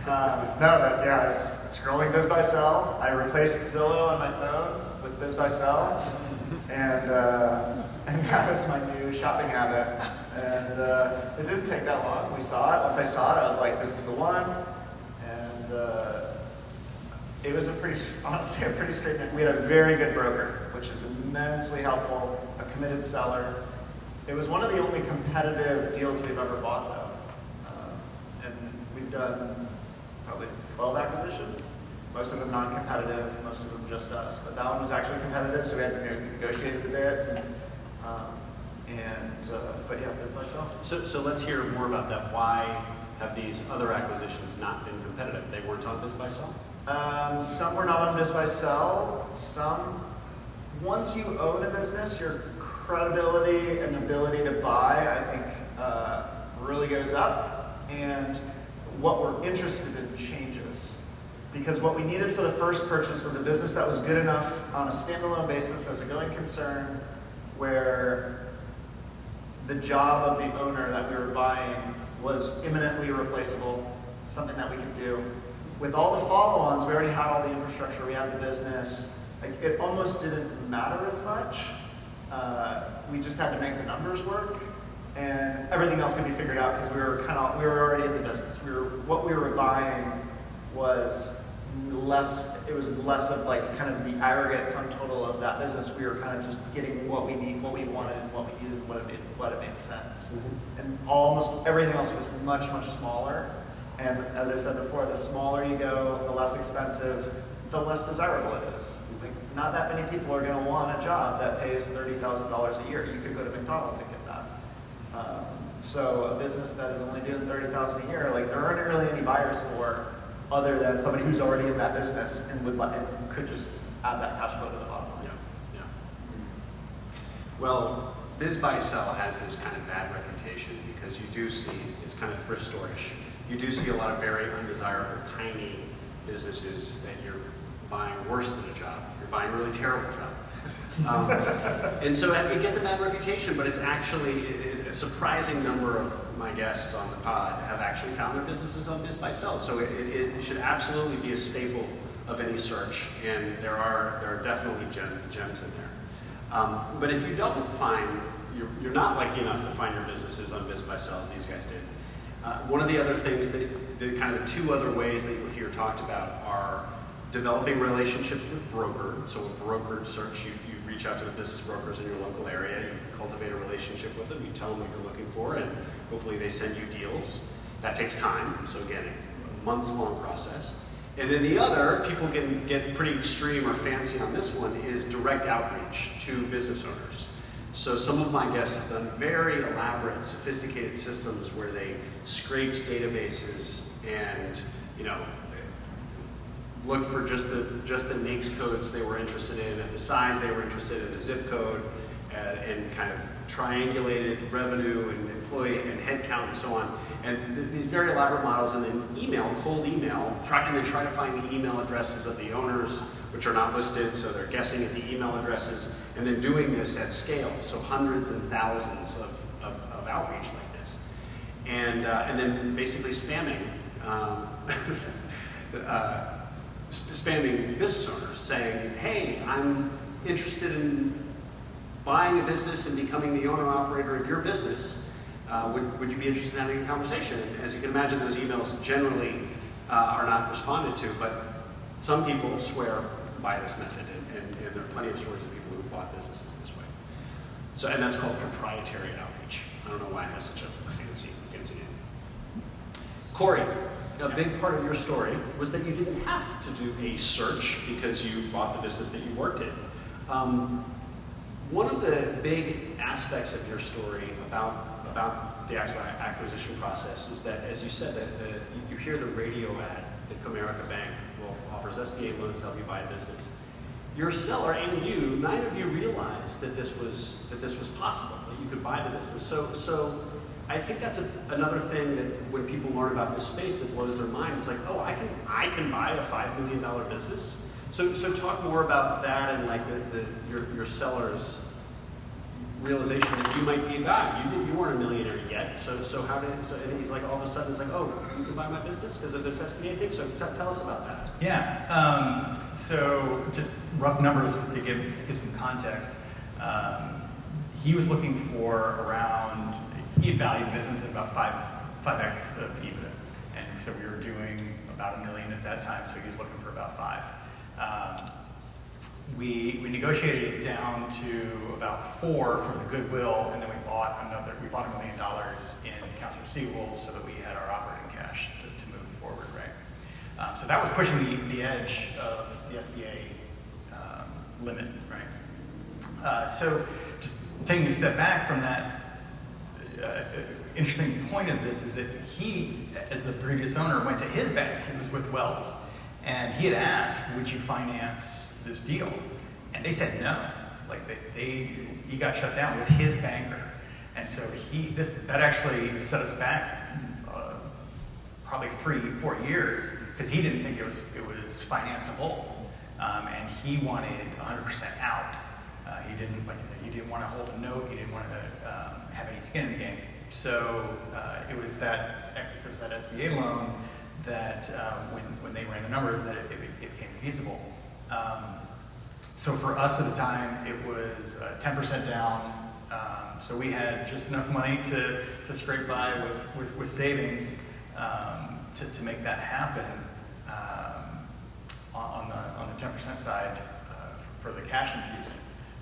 I was scrolling Biz Buy Sell. I replaced Zillow on my phone with Biz Buy Sell, and that was my new shopping habit. And it didn't take that long. We saw it. Once I saw it, I was like, this is the one. And it was honestly a pretty straight. We had a very good broker, which is immensely helpful, a committed seller. It was one of the only competitive deals we've ever bought, though. And we've done probably 12 acquisitions, most of them non-competitive, most of them just us. But that one was actually competitive, so we had to negotiate a bit. But yeah, Biz Buy Sell. So let's hear more about that. Why have these other acquisitions not been competitive? They weren't on Biz Buy Sell? Some were not on Biz Buy Sell. Some, once you own a business, your credibility and ability to buy, I think, really goes up. And what we're interested in changes. Because what we needed for the first purchase was a business that was good enough on a standalone basis as a going concern, where the job of the owner that we were buying was imminently replaceable, something that we could do. With all the follow-ons, we already had all the infrastructure, we had the business. Like, it almost didn't matter as much. We just had to make the numbers work, and everything else could be figured out because we were already in the business. What we were buying was less. It was less of like kind of the aggregate sum total of that business. We were kind of just getting what we need, what we wanted, and what we needed, and what it made sense. Mm-hmm. And almost everything else was much smaller. And as I said before, the smaller you go, the less expensive, the less desirable it is. Like, not that many people are going to want a job that pays $30,000 a year. You could go to McDonald's and get that. So a business that is only doing $30,000 a year, like, there aren't really any buyers for, other than somebody who's already in that business and could just add that cash flow to the bottom line. Yeah. Well, Biz Buy Sell has this kind of bad reputation because you do see, it's kind of thrift store-ish. You do see a lot of very undesirable, tiny businesses that you're buying worse than a job. You're buying a really terrible job. And so it gets a bad reputation, but it's actually a surprising number of my guests on the pod have actually found their businesses on Biz by Sell. So it should absolutely be a staple of any search, and there are definitely gems in there. But if you don't find, you're not lucky enough to find your businesses on Biz by Sell as these guys did. One of the other things that, the kind of the two other ways that you'll hear talked about are developing relationships with broker. So a brokered search, you reach out to the business brokers in your local area, you cultivate a relationship with them, you tell them what you're looking for, and hopefully they send you deals. That takes time, so again, it's a months-long process. And then the other, people can get pretty extreme or fancy on this one, is direct outreach to business owners. So some of my guests have done very elaborate, sophisticated systems where they scraped databases and, you know, looked for just the NAICS codes they were interested in, at the size they were interested in, the zip code, and kind of triangulated revenue and employee and headcount and so on. And these very elaborate models, and then email, cold email, and then try to find the email addresses of the owners, which are not listed, so they're guessing at the email addresses, and then doing this at scale, so hundreds and thousands of outreach like this. And then basically spamming, spamming business owners, saying, hey, I'm interested in buying a business and becoming the owner-operator of your business. Would you be interested in having a conversation? And as you can imagine, those emails generally are not responded to, but some people swear by this method, and there are plenty of stories of people who bought businesses this way. So, and that's called proprietary outreach. I don't know why it has such a fancy name. Corey, a big part of your story was that you didn't have to do a search because you bought the business that you worked in. One of the big aspects of your story about the actual acquisition process is that, as you said, that you hear the radio ad that Comerica Bank offers SBA loans to help you buy a business. Your seller and you, neither of you realized that this was possible, that you could buy the business. So I think that's another thing that when people learn about this space that blows their mind. It's like, oh, I can buy a $5 million business. So talk more about that and like your seller's realization that you might be a guy. You weren't a millionaire yet. So and he's like, all of a sudden it's like, oh, you can buy my business because of this SBA thing. So tell us about that. Yeah. So just rough numbers to give some context. He was looking for around, he had valued the business at about 5x of EBITDA. And so we were doing about $1 million at that time, so he was looking for about 5. We negotiated it down to about 4 for the goodwill, and then we bought $1 million in accounts receivable so that we had our operating cash to move forward, right? So that was pushing the edge of the SBA limit, right? So just taking a step back from that, interesting point of this is that he, as the previous owner, went to his bank. He was with Wells, and he had asked, "Would you finance this deal?" And they said no. Like he got shut down with his banker, and so that actually set us back probably 3-4 years because he didn't think it was financeable, and he wanted 100% out. He didn't want to hold a note. He didn't want to have any skin in the game. So it was that SBA loan that when they ran the numbers that it became feasible. So for us at the time, it was 10% down. So we had just enough money to scrape by with savings to make that happen on the 10% side for the cash infusion.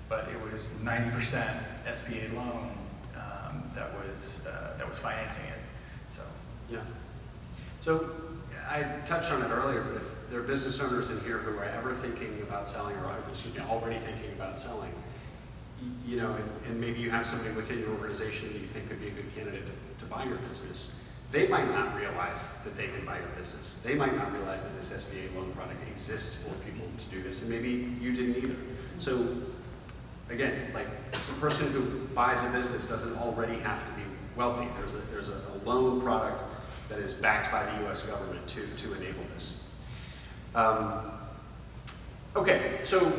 But it was 90% SBA loan that was financing it. So yeah. So I touched on it earlier, but if there are business owners in here who are ever thinking about selling, or already thinking about selling, you know, and maybe you have somebody within your organization that you think could be a good candidate to buy your business, they might not realize that they can buy your business. They might not realize that this SBA loan product exists for people to do this, and maybe you didn't either. So again, like the person who buys a business doesn't already have to be wealthy. There's a loan product that is backed by the U.S. government to enable this. Okay, so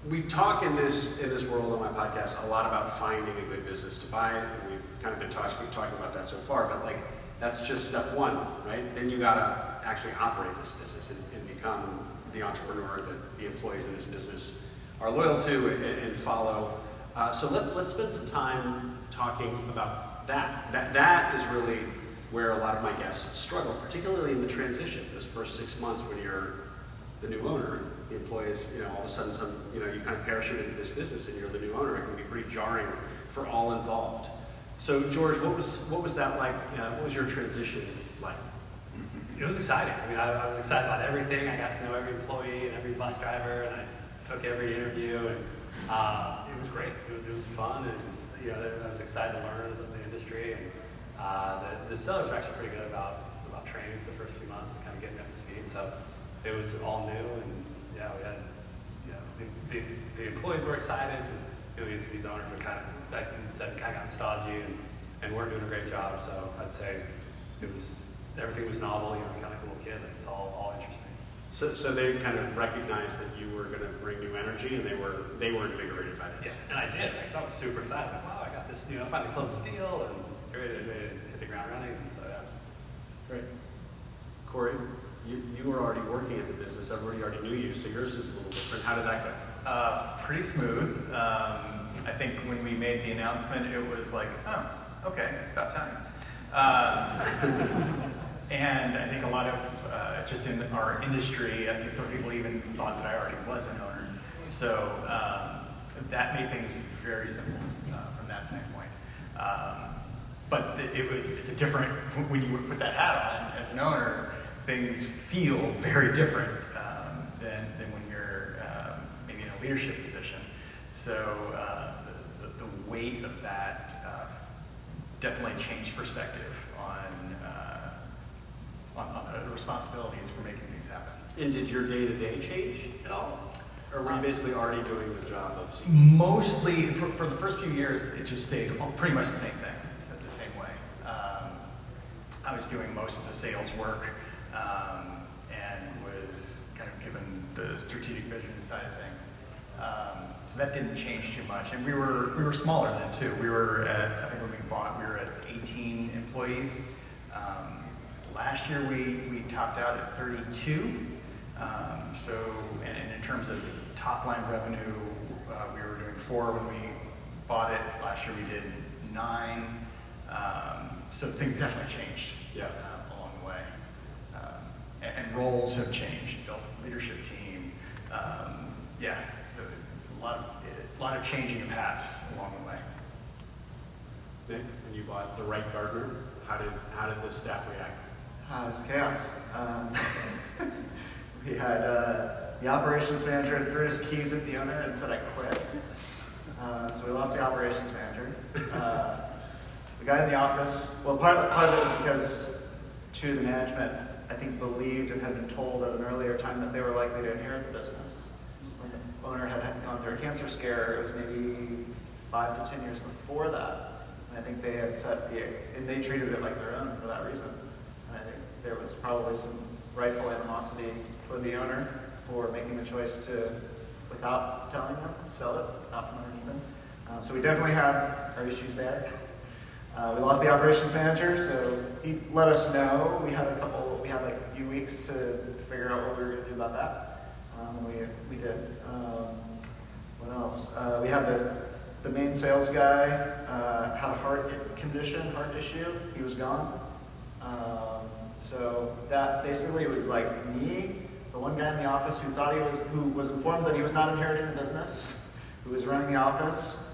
we talk in this world on my podcast a lot about finding a good business to buy, and we've kind of been talking about that so far. But like that's just step one, right? Then you gotta actually operate this business and become the entrepreneur that the employees in this business are loyal to and follow. So let's spend some time talking about that. That is really where a lot of my guests struggle, particularly in the transition, those first 6 months when you're the new owner. The employees, all of a sudden, you kind of parachute into this business and you're the new owner. It can be pretty jarring for all involved. So, George, what was that like? What was your transition like? It was exciting. I mean, I was excited about everything. I got to know every employee and every bus driver, and I took every interview, and it was great. It was fun, and I was excited to learn the industry. And the sellers were actually pretty good about training for the first few months and kind of getting up to speed. So it was all new, and yeah, we had the employees were excited because these owners were kind of, like you said, kind of got stodgy and weren't doing a great job. So I'd say everything was novel. Kind of like a little kid. Like it's all interesting. So they kind of recognized that you were going to bring new energy, and they were invigorated by this. Yeah, and I did. Because I was super excited. Like, wow, I got this. Finally closed this deal, and ready to hit the ground running. And so yeah, great. Corey, you were already working at the business. Everybody already knew you, so yours is a little different. How did that go? Pretty smooth. I think when we made the announcement, it was like, oh, okay, it's about time. And I think a lot of, just in our industry, I think some people even thought that I already was an owner. So that made things very simple from that standpoint. But it's a different, when you put that hat on as an owner, things feel very different than when you're maybe in a leadership position. So the weight of that definitely changed perspective on the responsibilities for making things happen. And did your day-to-day change at all? Or were you basically already doing the job of CEO? Mostly, for the first few years, it just stayed pretty much the same thing, the same way. I was doing most of the sales work and was kind of given the strategic vision side of things. So that didn't change too much. And we were smaller then too. We were at, I think when we bought, we were at 18 employees. Last year we topped out at 32. And in terms of top line revenue, we were doing 4 when we bought it. Last year we did 9. So things definitely changed along the way. And roles have changed, built leadership team. A lot of changing of hats along the way. Nick, when you bought the right gardener, how did the staff react? It was chaos. We had the operations manager threw his keys at the owner and said, I quit. So we lost the operations manager. The guy in the office, well, part of it was because two of the management, I think, believed and had been told at an earlier time that they were likely to inherit the business. When the owner had gone through a cancer scare, it was maybe 5 to 10 years before that. And I think they had and they treated it like their own for that reason. And I think there was probably some rightful animosity for the owner for making the choice to, without telling them, sell it, not from underneath them. So we definitely had our issues there. We lost the operations manager, so he let us know. We had like a few weeks to figure out what we were going to do about that. We did. What else? We had the main sales guy had a heart issue. He was gone. So that basically was like me, the one guy in the office who was informed that he was not inheriting the business, who was running the office,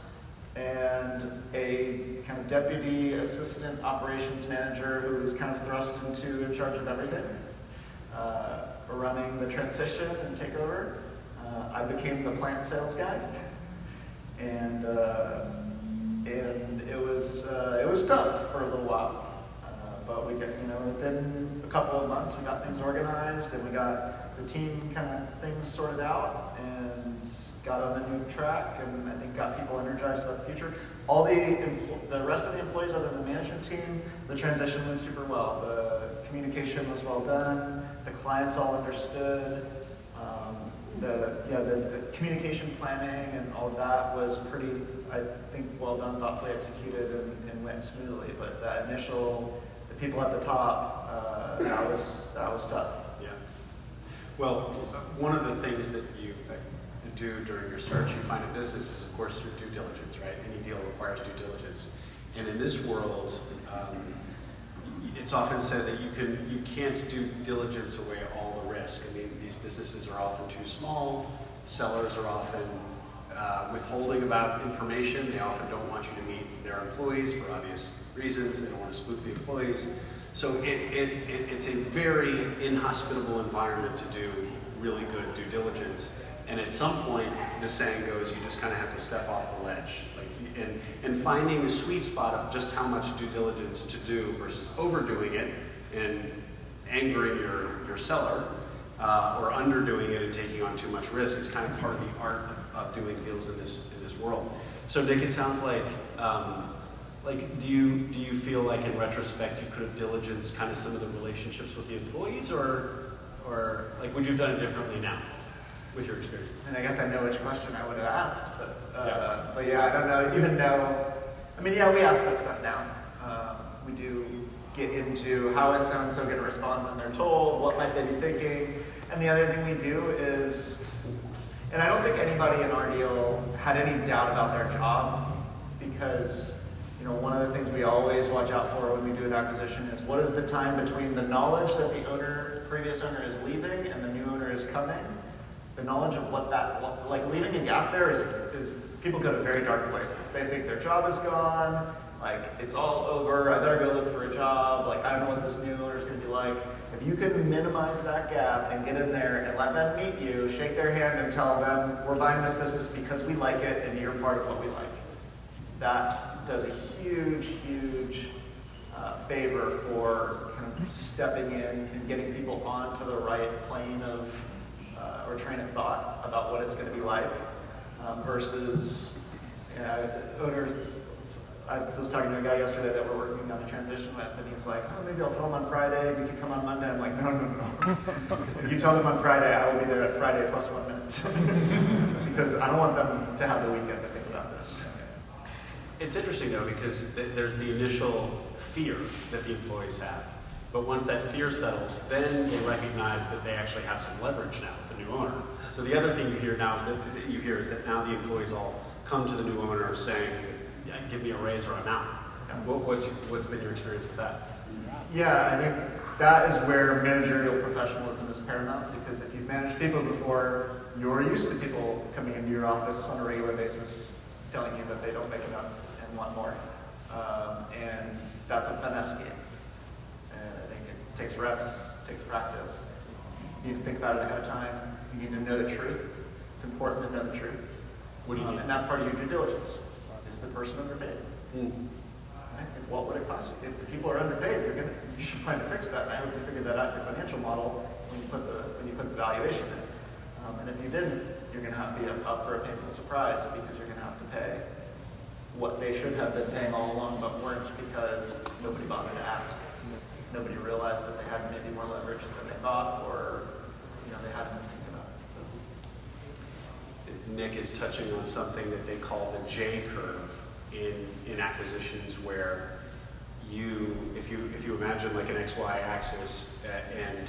and a kind of deputy assistant operations manager who was kind of thrust into in charge of everything, for running the transition and takeover. I became the plant sales guy, and it was tough for a little while. But we got, within a couple of months, we got things organized and we got the team kind of things sorted out and got on a new track, and I think got people energized about the future. All the rest of the employees other than the management team, the transition went super well. The communication was well done. The clients all understood. the communication planning and all of that was pretty, I think, well done, thoughtfully executed, and went smoothly. But the initial, the people at the top, that was tough. Yeah. Well, one of the things that you do during your search, you find a business is, of course, your due diligence, right? Any deal requires due diligence. And in this world, it's often said that you can't do diligence away all the risk. I mean, these businesses are often too small. Sellers are often withholding about information. They often don't want you to meet their employees for obvious reasons. They don't want to spook the employees. So it's a very inhospitable environment to do really good due diligence. And at some point, the saying goes, you just kind of have to step off the ledge. And finding the sweet spot of just how much due diligence to do versus overdoing it and angering your seller, or underdoing it and taking on too much risk is kind of part of the art of doing deals in this world. So Nick, it sounds like do you feel like in retrospect you could have diligenced kind of some of the relationships with the employees, or like would you have done it differently now with your experience? And I guess I know which question I would have asked, but yeah, I don't know, even know. I mean, yeah, we ask that stuff now. We do get into how is so-and-so going to respond when they're told, what might they be thinking, and the other thing we do is, and I don't think anybody in our deal had any doubt about their job, because one of the things we always watch out for when we do an acquisition is what is the time between the knowledge that the previous owner is leaving and the new owner is coming. The knowledge of what that, like leaving a gap there is people go to very dark places. They think their job is gone, like it's all over, I better go look for a job, like I don't know what this new owner is going to be like. If you can minimize that gap and get in there and let them meet you, shake their hand and tell them, we're buying this business because we like it and you're part of what we like. That does a huge, huge favor for kind of stepping in and getting people onto the right plane of or train of thought about what it's going to be like versus owners. I was talking to a guy yesterday that we're working on a transition with, and he's like, oh, maybe I'll tell them on Friday, we can come on Monday. I'm like, no. If you tell them on Friday, I will be there at Friday plus 1 minute. Because I don't want them to have the weekend to think about this. It's interesting though, because there's the initial fear that the employees have. But once that fear settles, then they recognize that they actually have some leverage now with the new owner. So the other thing you hear now is that now the employees all come to the new owner saying, yeah, give me a raise or I'm out. What's been your experience with that? Yeah, I think that is where managerial professionalism is paramount, because if you've managed people before, you're used to people coming into your office on a regular basis telling you that they don't make enough and want more. And that's a finesse game. And I think it takes reps, it takes practice. You need to think about it ahead of time. You need to know the truth. It's important to know the truth. What do you need? And that's part of your due diligence. Is the person underpaid? Right? And what would it cost you? If the people are underpaid, you should plan to fix that. And I hope you figured that out in your financial model when you put the valuation in. And if you didn't, you're going to have to be up for a painful surprise, because you're going to have to pay what they should have been paying all along but weren't, because nobody bothered to ask. Nobody realized that they had maybe more leverage than they thought, or they hadn't been thinking about it. So. Nick is touching on something that they call the J curve in acquisitions, where if you imagine like an XY axis and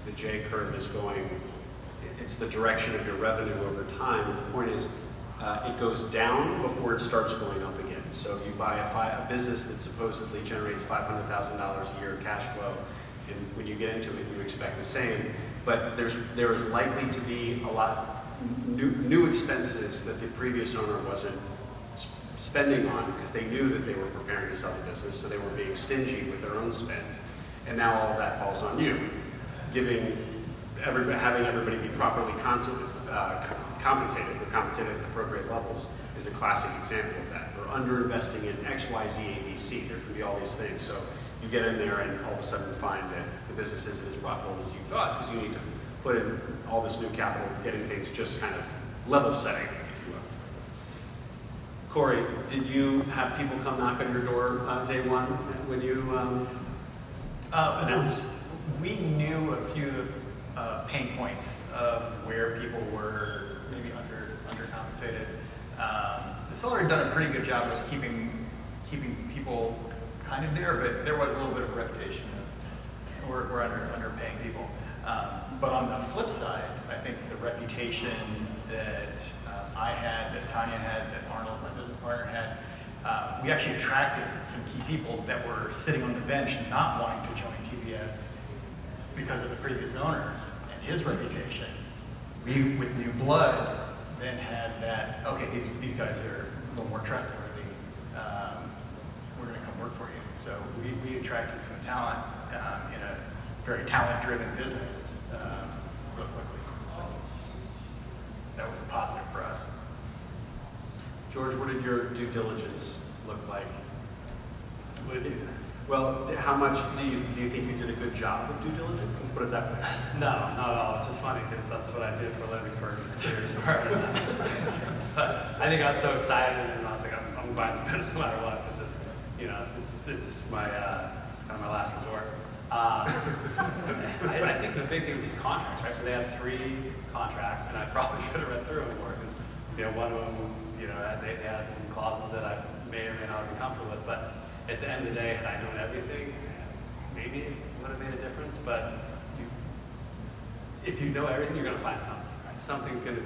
the J curve is going, it's the direction of your revenue over time. The point is, it goes down before it starts going up again. So you buy a business that supposedly generates $500,000 a year cash flow, and when you get into it, you expect the same. But there is likely to be a lot new expenses that the previous owner wasn't spending on, because they knew that they were preparing to sell the business, so they were being stingy with their own spend. And now all of that falls on you, having everybody be properly compensated or compensated at appropriate levels is a classic example of that. Or underinvesting in X, Y, Z, A, B, C. There can be all these things. So you get in there and all of a sudden find that the business isn't as profitable as you thought, because you need to put in all this new capital, getting things just kind of level setting, if you will. Corey, did you have people come knock on your door day one when you announced? We knew a few pain points of where people were maybe undercompensated. The seller had done a pretty good job of keeping people kind of there, but there was a little bit of a reputation of we're underpaying people. But on the flip side, I think the reputation that I had, that Tanya had, that Arnold, my business partner, had, we actually attracted some key people that were sitting on the bench not wanting to join TBS because of the previous owner and his reputation. We, with new blood, then had that, okay, these guys are a little more trustworthy. We're going to come work for you. So we attracted some talent in a very talent-driven business real quickly. So that was a positive for us. George, what did your due diligence look like? What did you do? Well, how much do you think you did a good job with due diligence? Let's put it that way. No, not at all. It's just funny because that's what I did for a living for 2 years prior to that. But I think I was so excited, and I was like, I'm buying this business no matter what, because it's my kind of my last resort. I think the big thing was just contracts, right? So they had 3 contracts, and I probably should have read through them more because one of them, they had some clauses that I may or may not be comfortable with, but at the end of the day, had I known everything, maybe it would have made a difference, but if you know everything, you're going to find something, right? Something's going to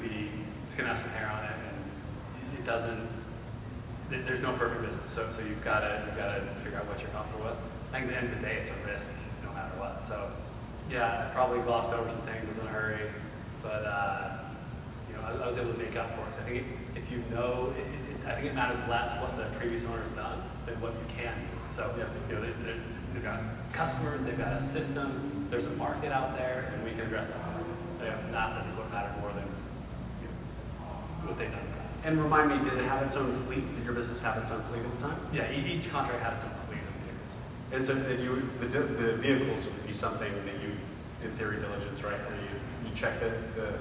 have some hair on it, and it doesn't, there's no perfect business, so you've got to figure out what you're comfortable with. I think at the end of the day, it's a risk, no matter what. So, yeah, I probably glossed over some things, I was in a hurry, but I was able to make up for it. So I think if you know, I think it matters less what the previous owner's done than what you can do. So they've got customers, they've got a system, there's a market out there, and we can address that market. That's I think what mattered more than what they've done. And remind me, did it have its own fleet? Did your business have its own fleet at the time? Yeah, each contract had its own fleet of vehicles. And so the vehicles would be something that you, in theory, diligence, right? Where you check the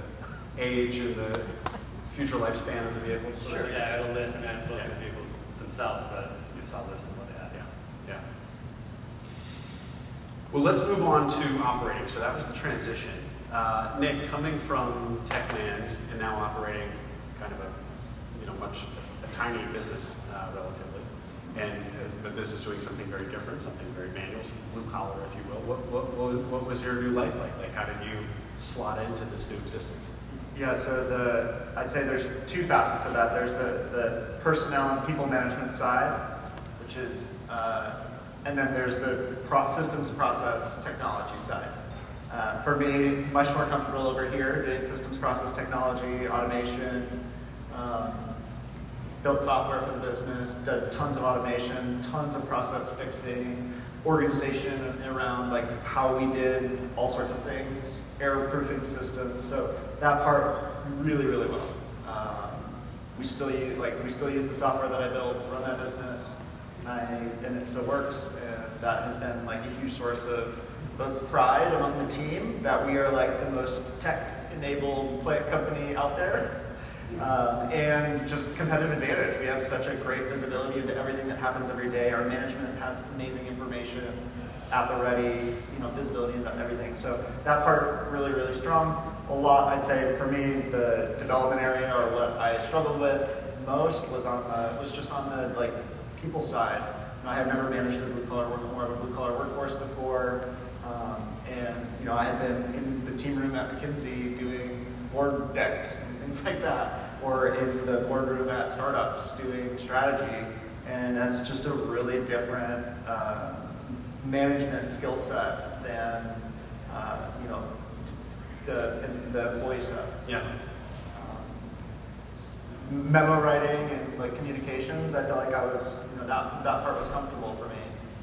age and the future lifespan of the vehicles? Sure, yeah, it'll list and then look at the vehicles themselves, but you saw a list of what they had. Yeah. Well, let's move on to operating. So that was the transition. Nick, coming from TechMand and now operating kind of a tiny business relatively, and a business doing something very different, something very manual, some blue collar, if you will. What was your new life like? Like, how did you slot into this new existence? Yeah, so I'd say there's 2 facets of that. There's the personnel and people management side, which is, and then there's the systems process technology side. For me, much more comfortable over here doing systems process technology, automation, built software for the business, did tons of automation, tons of process fixing, organization around like how we did all sorts of things, error-proofing systems. So that part really, really well. We still use the software that I built to run that business, and it still works. And that has been like a huge source of both pride among the team that we are like the most tech-enabled plant company out there. And just competitive advantage. We have such a great visibility into everything that happens every day. Our management has amazing information at the ready, visibility into everything. So that part really, really strong. A lot, I'd say, for me, the development area or what I struggled with most was just on the like people side. I had never managed more of a blue collar workforce before, and I had been in the team room at McKinsey doing board decks and things like that, or in the boardroom at startups doing strategy, and that's just a really different management skill set than the employee stuff. Yeah. Memo writing and like communications, I felt like I was, that part was comfortable for me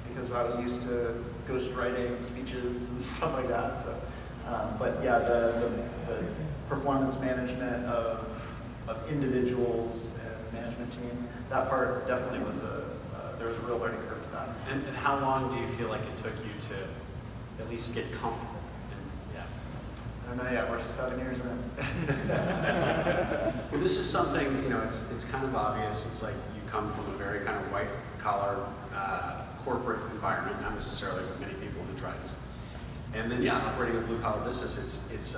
because I was used to ghost writing speeches and stuff like that. So, but yeah, the performance management of individuals and management team, that part definitely was there's a real learning curve to that. And how long do you feel like it took you to at least get comfortable? I don't know yet, we're 7 years in. Well, this is something, it's kind of obvious. It's like you come from a very kind of white collar corporate environment, not necessarily with many people who try this. And And then, yeah, operating a blue-collar business, it's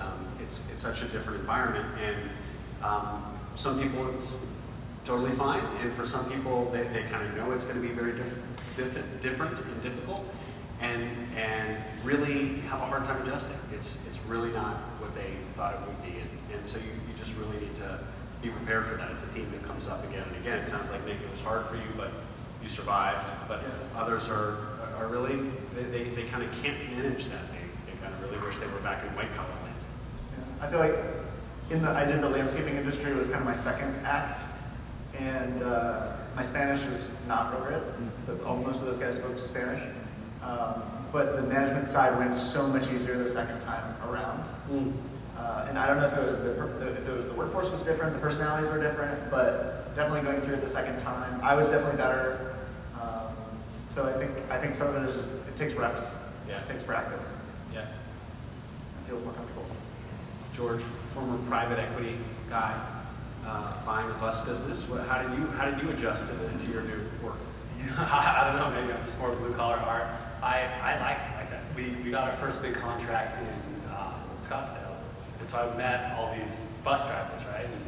such a different environment. And some people, it's totally fine. And for some people, they kind of know it's going to be very different and difficult, and really have a hard time adjusting. It's really not what they thought it would be. And so you just really need to be prepared for that. It's a theme that comes up again and again. It sounds like maybe it was hard for you, but you survived. But others are really, they kind of can't manage that. They kind of really wish they were back in white collar land. Yeah. I feel like I did the landscaping industry, was kind of my second act, and my Spanish was not real good, but most of those guys spoke Spanish. But the management side went so much easier the second time around. And I don't know if it was the workforce was different, the personalities were different, but definitely going through it the second time, I was definitely better. So I think some of it is just, it takes reps. It just takes practice. Yeah. It feels more comfortable. George, former private equity guy, buying a bus business. How did you adjust to your new work? I don't know, maybe I'm just more blue collar art. I like that. We got our first big contract in Scottsdale, and so I met all these bus drivers, right? And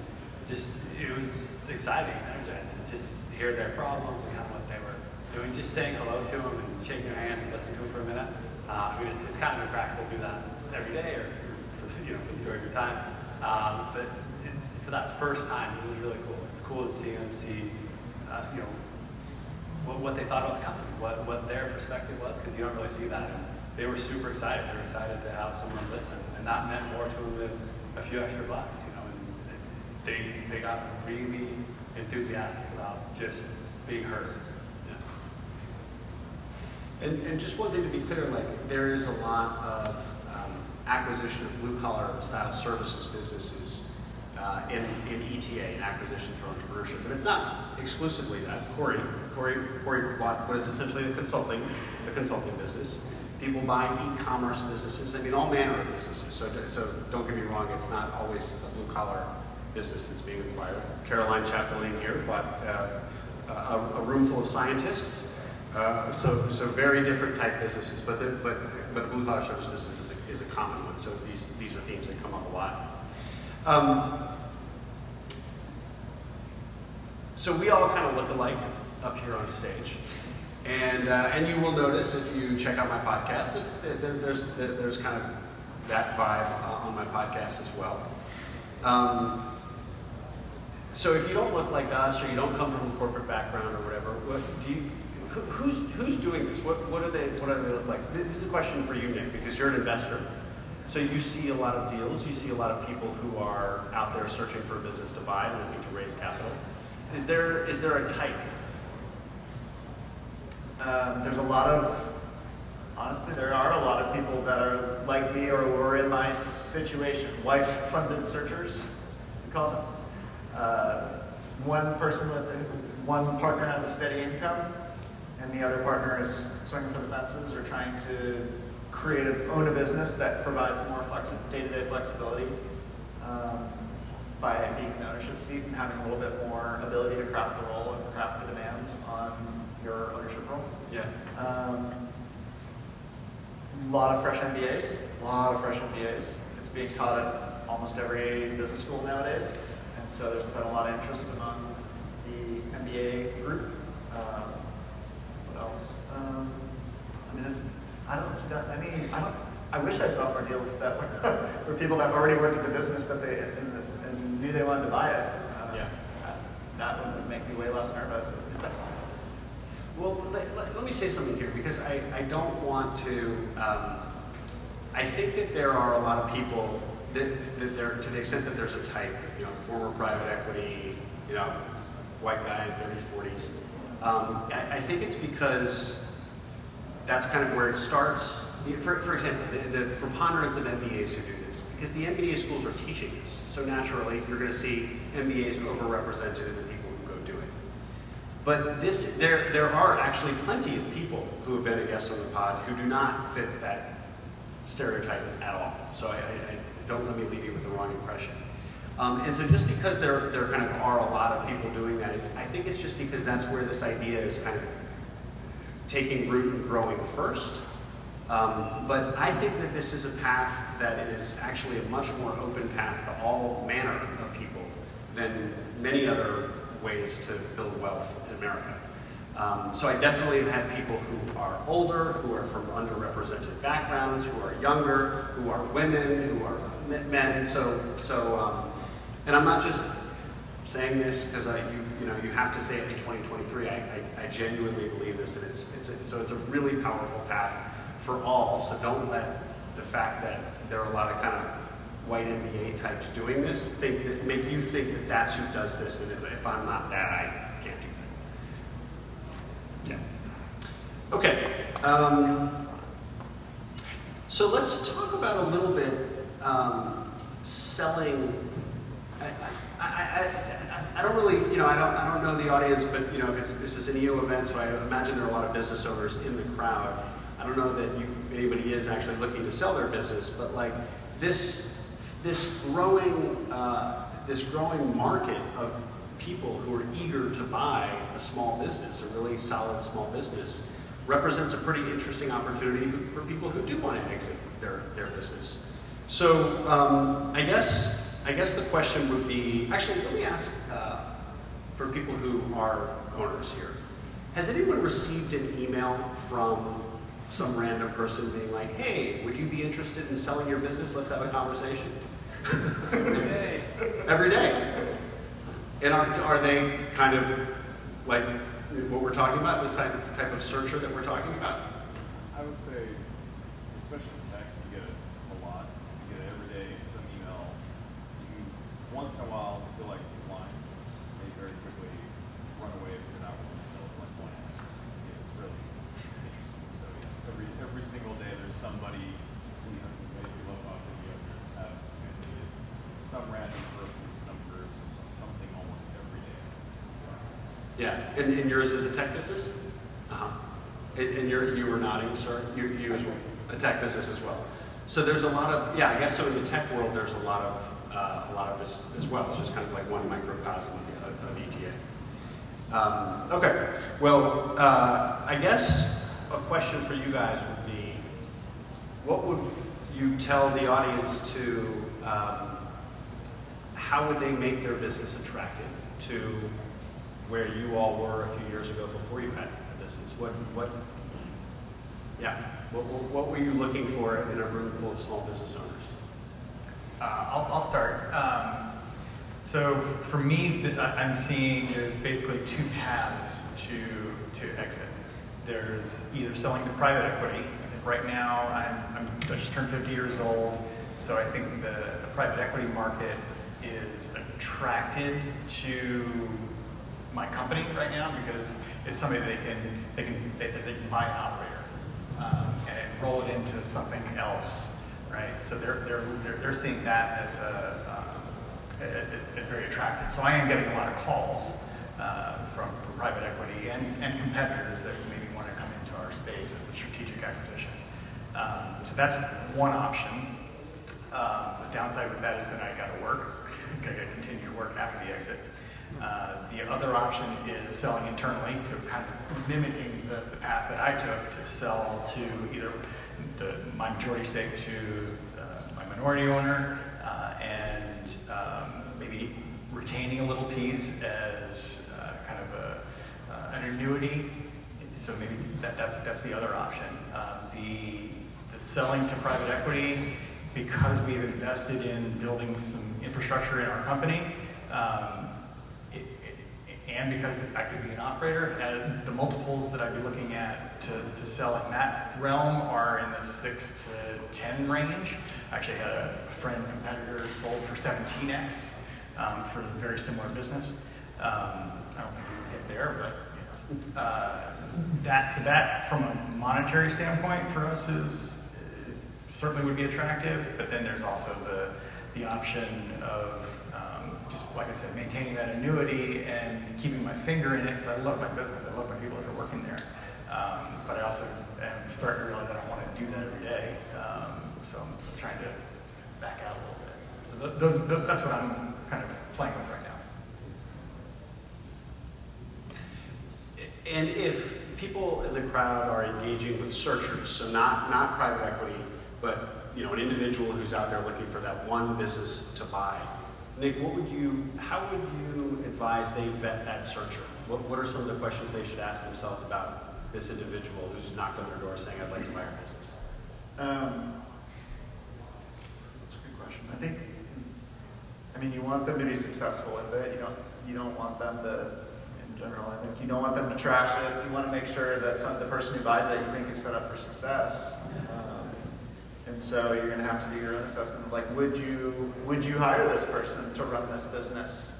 it was exciting and energizing. It's just hear their problems and kind of what they were doing, just saying hello to them and shaking their hands and listening to them for a minute. I mean, it's kind of impractical to do that every day or for the majority of your time. But for that first time, it was really cool. It's cool to see them what they thought about the company, what their perspective was, because you don't really see that. And they were super excited. They were excited to have someone listen, and that meant more to them than a few extra bucks, And they got really enthusiastic about just being heard. Yeah. And just one thing to be clear, like there is a lot of acquisition of blue-collar style services businesses in ETA, in acquisition through entrepreneurship, but it's not exclusively that. Corey bought what is essentially a consulting business. People buying e-commerce businesses. I mean, all manner of businesses. So don't get me wrong, it's not always a blue-collar business that's being acquired. Caroline Chapdelaine here bought a room full of scientists. So very different type businesses, but the blue-collar service business is a common one. So these are themes that come up a lot. So we all kind of look alike up here on stage, and you will notice if you check out my podcast that there's kind of that vibe on my podcast as well. So if you don't look like us or you don't come from a corporate background or whatever, who's doing this? What do they look like? This is a question for you, Nick, because you're an investor. So you see a lot of deals. You see a lot of people who are out there searching for a business to buy and looking to raise capital. Is there a type? There's honestly, there are a lot of people that are like me or were in my situation. Wife-funded searchers, we call them. One partner has a steady income, and the other partner is swinging for the fences or trying to own a business that provides more day-to-day flexibility by being in the ownership seat and having a little bit more ability to craft the role and craft the demands on your ownership role. Yeah. A lot of fresh MBAs. It's being taught at almost every business school nowadays, and so there's been a lot of interest among the MBA group. What else? I wish I saw more deals that were people that already worked at the business that and knew they wanted to buy it. That would make me way less nervous as an investor. Well, let me say something here, because I don't want to. I think that there are a lot of people that there, to the extent that there's a type, former private equity, white guy in 30s, 40s. I think it's because that's kind of where it starts. For example, the preponderance of MBAs who do this, because the MBA schools are teaching this, so naturally you're going to see MBAs overrepresented in the people who go do it. But there are actually plenty of people who have been a guest on the pod who do not fit that stereotype at all. So I don't let me leave you with the wrong impression. And so just because there kind of are a lot of people doing that, I think it's just because that's where this idea is kind of taking root and growing first. But I think that this is a path that is actually a much more open path to all manner of people than many other ways to build wealth in America. So I definitely have had people who are older, who are from underrepresented backgrounds, who are younger, who are women, who are men. And I'm not just saying this because you have to say it in 2023. I genuinely believe this, and it's a really powerful path for all. So don't let the fact that there are a lot of kind of white MBA types doing this make you think that that's who does this, and if I'm not that, I can't do that. Yeah. Okay. So let's talk about a little bit selling. I don't really, I don't know the audience, but this is an EO event, so I imagine there are a lot of business owners in the crowd. I don't know that anybody is actually looking to sell their business, but like this growing market of people who are eager to buy a small business, a really solid small business, represents a pretty interesting opportunity for people who do want to exit their business. So I guess the question would be, actually, let me ask for people who are owners here. Has anyone received an email from some random person being like, hey, would you be interested in selling your business? Let's have a conversation. Every day. Every day. And are they kind of like what we're talking about, this type of searcher that we're talking about? I would say, especially in tech, you get it a lot. You get it every day, some email. You once in a while feel like you're lying. They very quickly run away if you're not willing to sell like one ass. It's really interesting. So yeah, every single day there's somebody who maybe love off and you have some random person, some groups, something almost every day. Yeah, and yours is a tech business? Uh-huh. And you were nodding, sir? You as well. A tech business as well. So there's a lot of, I guess so in the tech world there's a lot of this as well. It's just kind of like one microcosm of ETA. Okay, well, I guess a question for you guys would be, what would you tell the audience to, how would they make their business attractive to where you all were a few years ago before you had a business? What were you looking for in a room full of small business owners? I'll start. So for me, I'm seeing there's basically two paths to exit. There's either selling to private equity. I think right now I just turned 50 years old, so I think the private equity market is attracted to my company right now because it's something they can buy an operator and roll it into something else, right? So they're seeing that as very attractive. So I am getting a lot of calls from private equity and competitors that maybe want to come into our space as a strategic acquisition. So that's one option. The downside with that is that I got to work. I got to continue to work after the exit. The other option is selling internally, to kind of mimicking the path that I took to sell to either my majority stake to my minority owner and maybe retaining a little piece as kind of an annuity. So maybe that's the other option. The selling to private equity, because we've invested in building some infrastructure in our company, and because I could be an operator, the multiples that I'd be looking at to sell in that realm are in the 6 to 10 range. I actually had a friend competitor sold for 17x for a very similar business. I don't think we would get there, but that from a monetary standpoint for us is certainly would be attractive. But then there's also the option of just like I said, maintaining that annuity and keeping my finger in it because I love my business. I love my people that are working there. But I also am starting to realize I don't want to do that every day. So I'm trying to back out a little bit. So that's what I'm kind of playing with right now. And if people in the crowd are engaging with searchers, so not private equity, but an individual who's out there looking for that one business to buy. Nick, how would you advise they vet that searcher? What are some of the questions they should ask themselves about this individual who's knocked on their door saying, I'd like to buy your business? That's a good question. You want them to be successful with it. You don't want them to, in general, I think you don't want them to trash it. You want to make sure that the person who buys it you think is set up for success. And so you're going to have to do your own assessment of would you hire this person to run this business?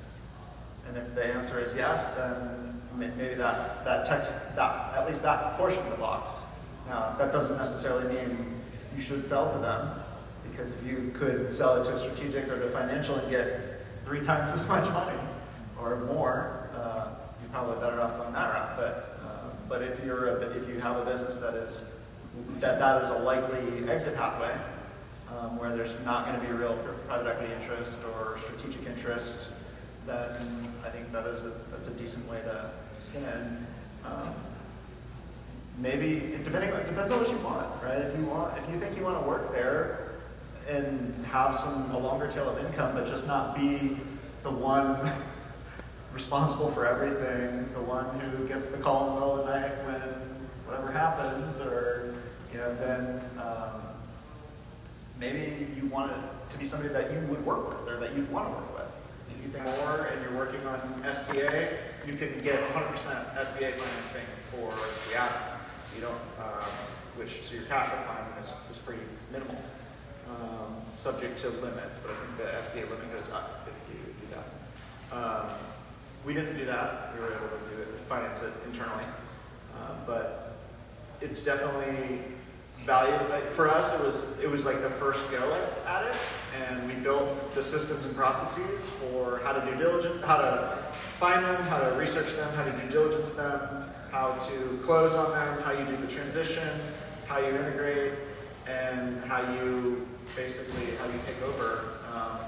And if the answer is yes, then maybe that checks at least that portion of the box. Now, that doesn't necessarily mean you should sell to them, because if you could sell it to a strategic or to financial and get 3 times as much money or more, you're probably better off going that route. But if you have a business that is a likely exit pathway, where there's not going to be a real private equity interest or strategic interest, then I think that's a decent way to skin in. Maybe it depends on what you want, right? If you think you want to work there and have a longer tail of income, but just not be the one responsible for everything, the one who gets the call in the middle of the night when whatever happens, or then maybe you want it to be somebody that you would work with or that you'd want to work with. If you think more and you're working on SBA, you can get 100% SBA financing for the app. So you don't, so your cash requirement is pretty minimal, subject to limits. But I think the SBA limit goes up if you do that. We didn't do that. We were able to finance it internally, but it's definitely valuable. For us, it was like the first go at it, and we built the systems and processes for how to do diligence, how to find them, how to research them, how to due diligence them, how to close on them, how you do the transition, how you integrate, and how you take over.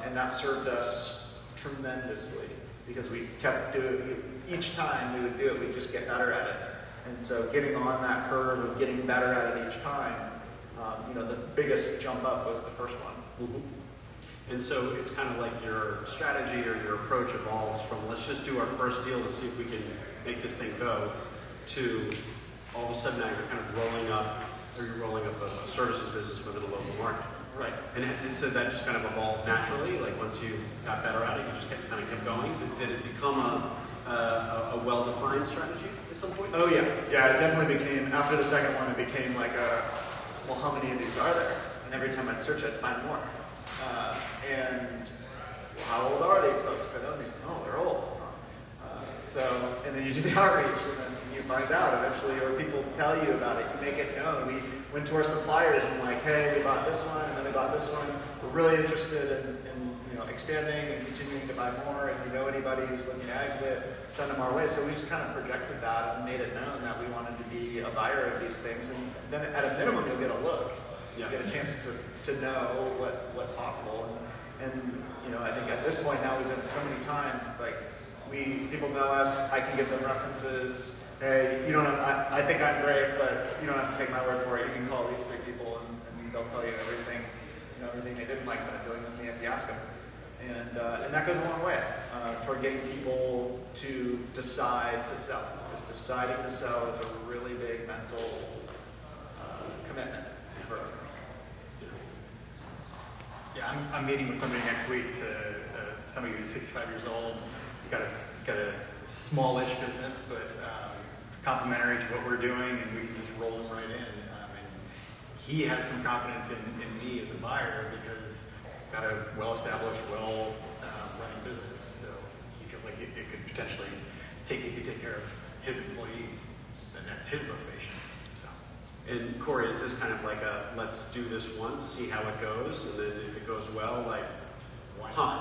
And that served us tremendously, because we kept doing it. Each time we would do it, we'd just get better at it. And so getting on that curve of getting better at it each time, the biggest jump up was the first one. Mm-hmm. And so it's kind of like your strategy or your approach evolves from let's just do our first deal to see if we can make this thing go, to all of a sudden now you're kind of rolling up a services business within a local market. Right. And so that just kind of evolved naturally, like once you got better at it, you just kept going. Did it become a well-defined strategy at some point? Oh yeah. Yeah, it definitely became, after the second one, it became like well, how many of these are there? And every time I'd search, I'd find more. Well, how old are these folks that own these? Oh, they're old. And then you do the outreach, and then you find out eventually, or people tell you about it, you make it known. We went to our suppliers and like, hey, we bought this one, and then we bought this one. We're really interested in expanding and continuing to buy more. If you know anybody who's looking to exit, send them our way. So we just kind of projected that and made it known that we wanted to be a buyer of these things. And then at a minimum, you'll get a look. You get a chance to know what's possible. And I think at this point now, we've done it so many times, like people know us, I can give them references. Hey, you don't have, I think I'm great, but you don't have to take my word for it. You can call these 3 people and they'll tell you everything, everything they didn't like about doing with me if you ask them. And that goes a long way toward getting people to decide to sell. Just deciding to sell is a really big mental commitment for us. Yeah, I'm meeting with somebody next week somebody who's 65 years old. Got a smallish business, but complementary to what we're doing, and we can just roll them right in. And he has some confidence in me as a buyer because I've got a well-established, running business. So he feels like it could potentially take care of his employees, and that's his motivation. So. And Corey, is this kind of like let's do this once, see how it goes, and then if it goes well, like,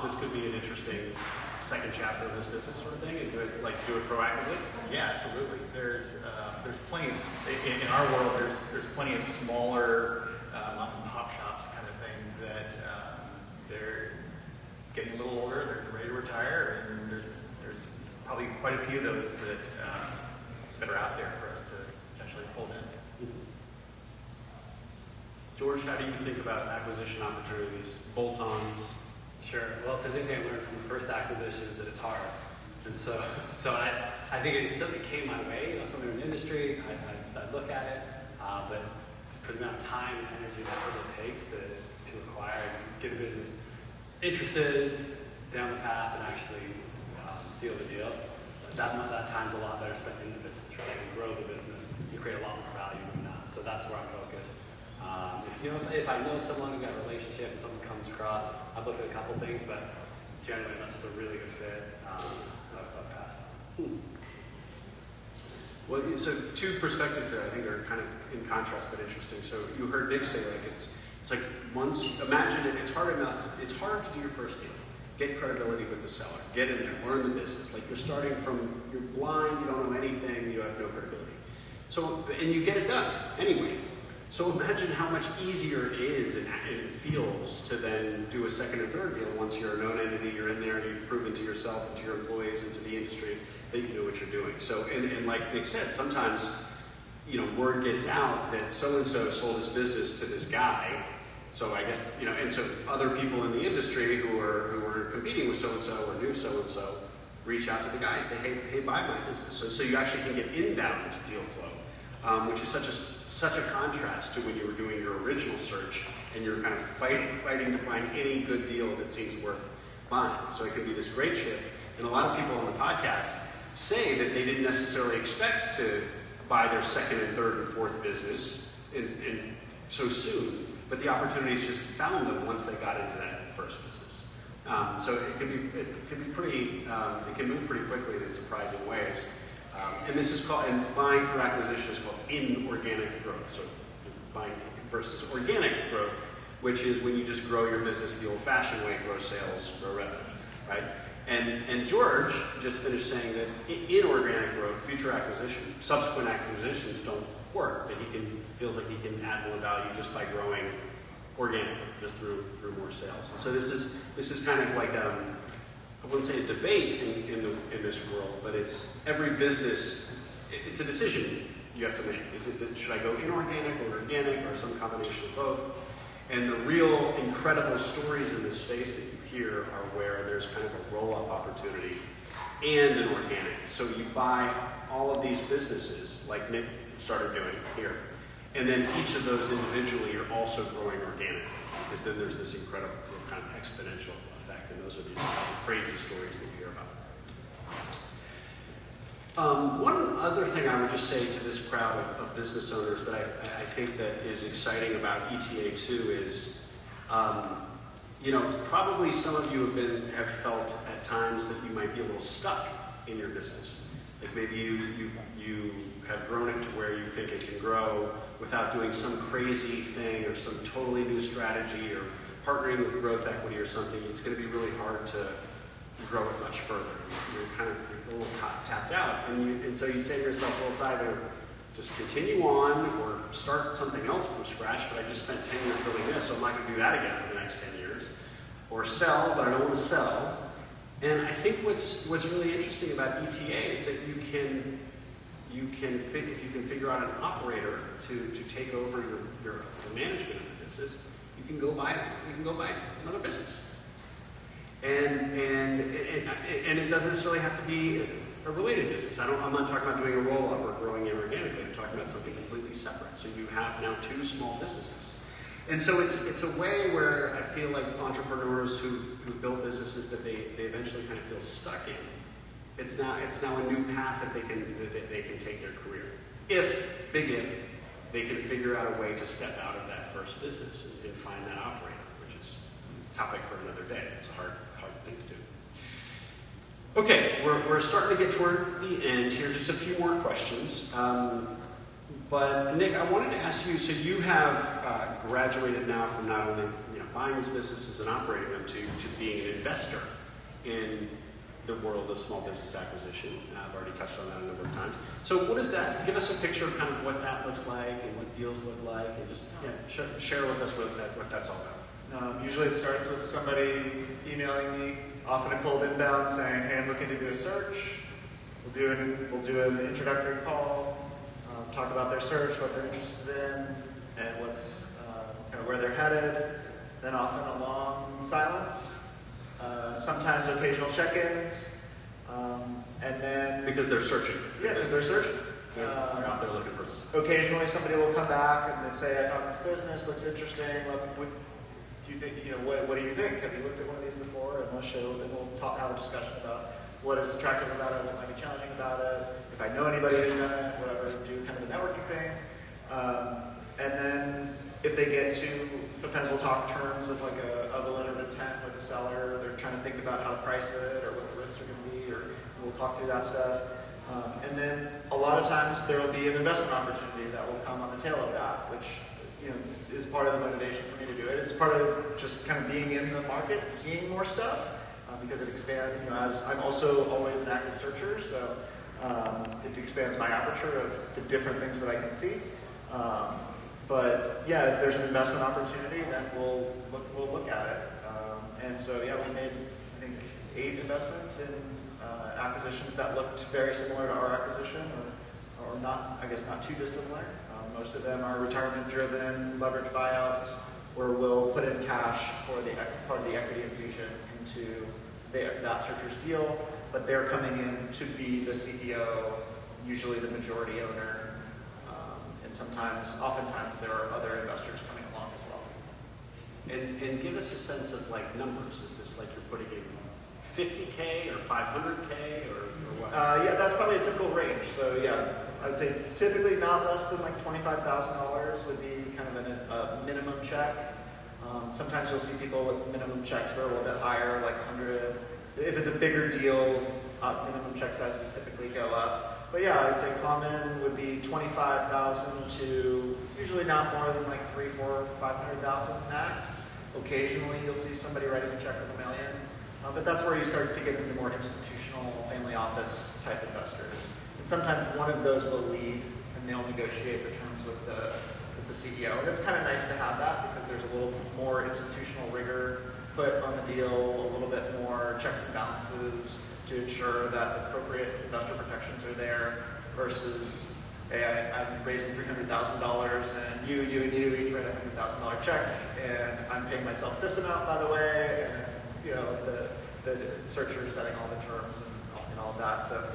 this could be an interesting second chapter of this business sort of thing, and do it proactively? Yeah, absolutely. There's plenty of, in our world, there's plenty of smaller mom and pop shops kind of thing that they're getting a little older, they're ready to retire, and there's probably quite a few of those that are out there for us George, how do you think about acquisition opportunities, bolt-ons? Sure. Well, if there's anything I learned from the first acquisition is that it's hard. And so I think if something came my way, something in the industry, I'd look at it. But for the amount of time and energy that it takes to acquire and get a business interested down the path and actually seal the deal, that time's a lot better spent in the business, right? I can grow the business, you create a lot more value than that. So that's where I'm focused. If I know someone who's got a relationship and someone comes across, I've looked at a couple things, but generally, unless it's a really good fit, I've passed on. Well, so two perspectives there I think are kind of in contrast but interesting. So you heard Nick say like it's like once imagine it, it's hard to do your first deal. Get credibility with the seller. Get in there, learn the business. Like you're starting from, you're blind, you don't know anything, you have no credibility. So, and you get it done anyway. So imagine how much easier it is and it feels to then do a second and third deal once you're a known entity, you're in there and you've proven to yourself and to your employees and to the industry that you know what you're doing. So, and like Nick said, sometimes, word gets out that so-and-so sold his business to this guy. So I guess, and so other people in the industry who are competing with so-and-so or knew so-and-so reach out to the guy and say, hey, buy my business. So you actually can get inbound deal flow, which is such a contrast to when you were doing your original search and you're kind of fighting to find any good deal that seems worth buying. So it can be this great shift. And a lot of people on the podcast say that they didn't necessarily expect to buy their second and third and fourth business in so soon, but the opportunities just found them once they got into that first business. So it can be pretty, it can move pretty quickly in surprising ways. And this is called, and buying through acquisition is called inorganic growth. So buying versus organic growth, which is when you just grow your business the old-fashioned way, grow sales, grow revenue, right? And George just finished saying that inorganic growth, future acquisition, subsequent acquisitions don't work. That he feels like he can add more value just by growing organically, just through more sales. And so this is kind of like I wouldn't say a debate in this world, but it's every business. It's a decision you have to make. Is it that should I go inorganic or organic or some combination of both? And the real incredible stories in this space that you hear are where there's kind of a roll-up opportunity and an organic. So you buy all of these businesses like Nick started doing here. And then each of those individually are also growing organically, because then there's this incredible kind of exponential effect. And those are the crazy stories that you hear about. One other thing I would just say to this crowd of business owners that I think that is exciting about ETA 2 is, probably some of you have felt at times that you might be a little stuck in your business. Like maybe you have grown it to where you think it can grow without doing some crazy thing or some totally new strategy or partnering with growth equity or something. It's going to be really hard to grow it much further. You're kind of a little tapped out. And so you say to yourself, well, it's either just continue on or start something else from scratch, but I just spent 10 years building this, so I'm not going to do that again for the next 10 years. Or sell, but I don't want to sell. And I think what's really interesting about ETA is that if you can figure out an operator to take over your management of the business, you can go buy another business. And it doesn't necessarily have to be a related business. I'm not talking about doing a roll-up or growing inorganically. I'm talking about something completely separate. So you have now two small businesses. And so it's a way where I feel like entrepreneurs who've built businesses that they eventually kind of feel stuck in. It's now a new path that they can take their career. If they can figure out a way to step out of that first business and find that operator, which is a topic for another day. It's a hard thing to do. Okay, we're starting to get toward the end here. Just a few more questions. But Nick, I wanted to ask you, so you have graduated now from not only buying these businesses and operating them to being an investor in the world of small business acquisition. I've already touched on that a number of times. So what is that? Give us a picture of kind of what that looks like and what deals look like, and just share with us what that's all about. Usually it starts with somebody emailing me, often a cold inbound, saying, hey, I'm looking to do a search. We'll do an introductory call, talk about their search, what they're interested in, and where they're headed, then often a long silence, sometimes occasional check-ins, and then... Because they're searching. Yeah, because they're searching. They're out there looking for... Occasionally somebody will come back and then say, I found this business, looks interesting, what do you think, what do you think? Have you looked at one of these before? And we'll have a discussion about what is attractive about it, what might be challenging about it, if I know anybody who's done it, whatever, do kind of the networking thing. And then if they get to, sometimes we'll talk terms of like of a letter of intent with the seller. They're trying to think about how to price it or what the risks are going to be, or we'll talk through that stuff. And then a lot of times there will be an investment opportunity that will come on the tail of that, which is part of the motivation for me to do it. It's part of just kind of being in the market, seeing more stuff, because it expands. As I'm also always an active searcher, so it expands my aperture of the different things that I can see. But yeah, if there's an investment opportunity, then we'll look at it. And so yeah, we made I think 8 investments in acquisitions that looked very similar to our acquisition, or not, I guess not too dissimilar. Most of them are retirement-driven leverage buyouts, where we'll put in cash for part of the equity infusion into that searcher's deal, but they're coming in to be the CEO, usually the majority owner. And oftentimes, there are other investors coming along as well. And give us a sense of like numbers. Is this like you're putting in 50K or 500K or what? Yeah, that's probably a typical range. So yeah, I'd say typically not less than like $25,000 would be kind of a minimum check. Sometimes you'll see people with minimum checks that are a little bit higher, like 100. If it's a bigger deal, minimum check sizes typically go up. But yeah, I'd say common would be 25,000 to usually not more than like 300,000, 400,000, 500,000 max. Occasionally, you'll see somebody writing a check with $1 million. But that's where you start to get into more institutional, family office type investors. And sometimes one of those will lead, and they'll negotiate the terms with the CEO. And it's kind of nice to have that because there's a little more institutional rigor put on the deal, a little bit more checks and balances to ensure that the appropriate investor protections are there versus, hey, I'm raising $300,000 and you each write a $100,000 check and I'm paying myself this amount, by the way, and the searcher is setting all the terms and all of that. So,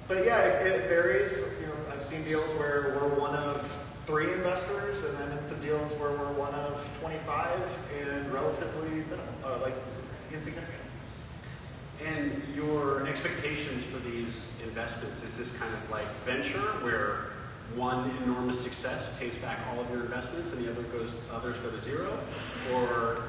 but yeah, it varies. I've seen deals where we're one of 3 investors, and then in some deals where we're one of 25 and relatively minimal, like insignificant. And your expectations for these investments, is this kind of like venture where one enormous success pays back all of your investments and the others go to zero? Or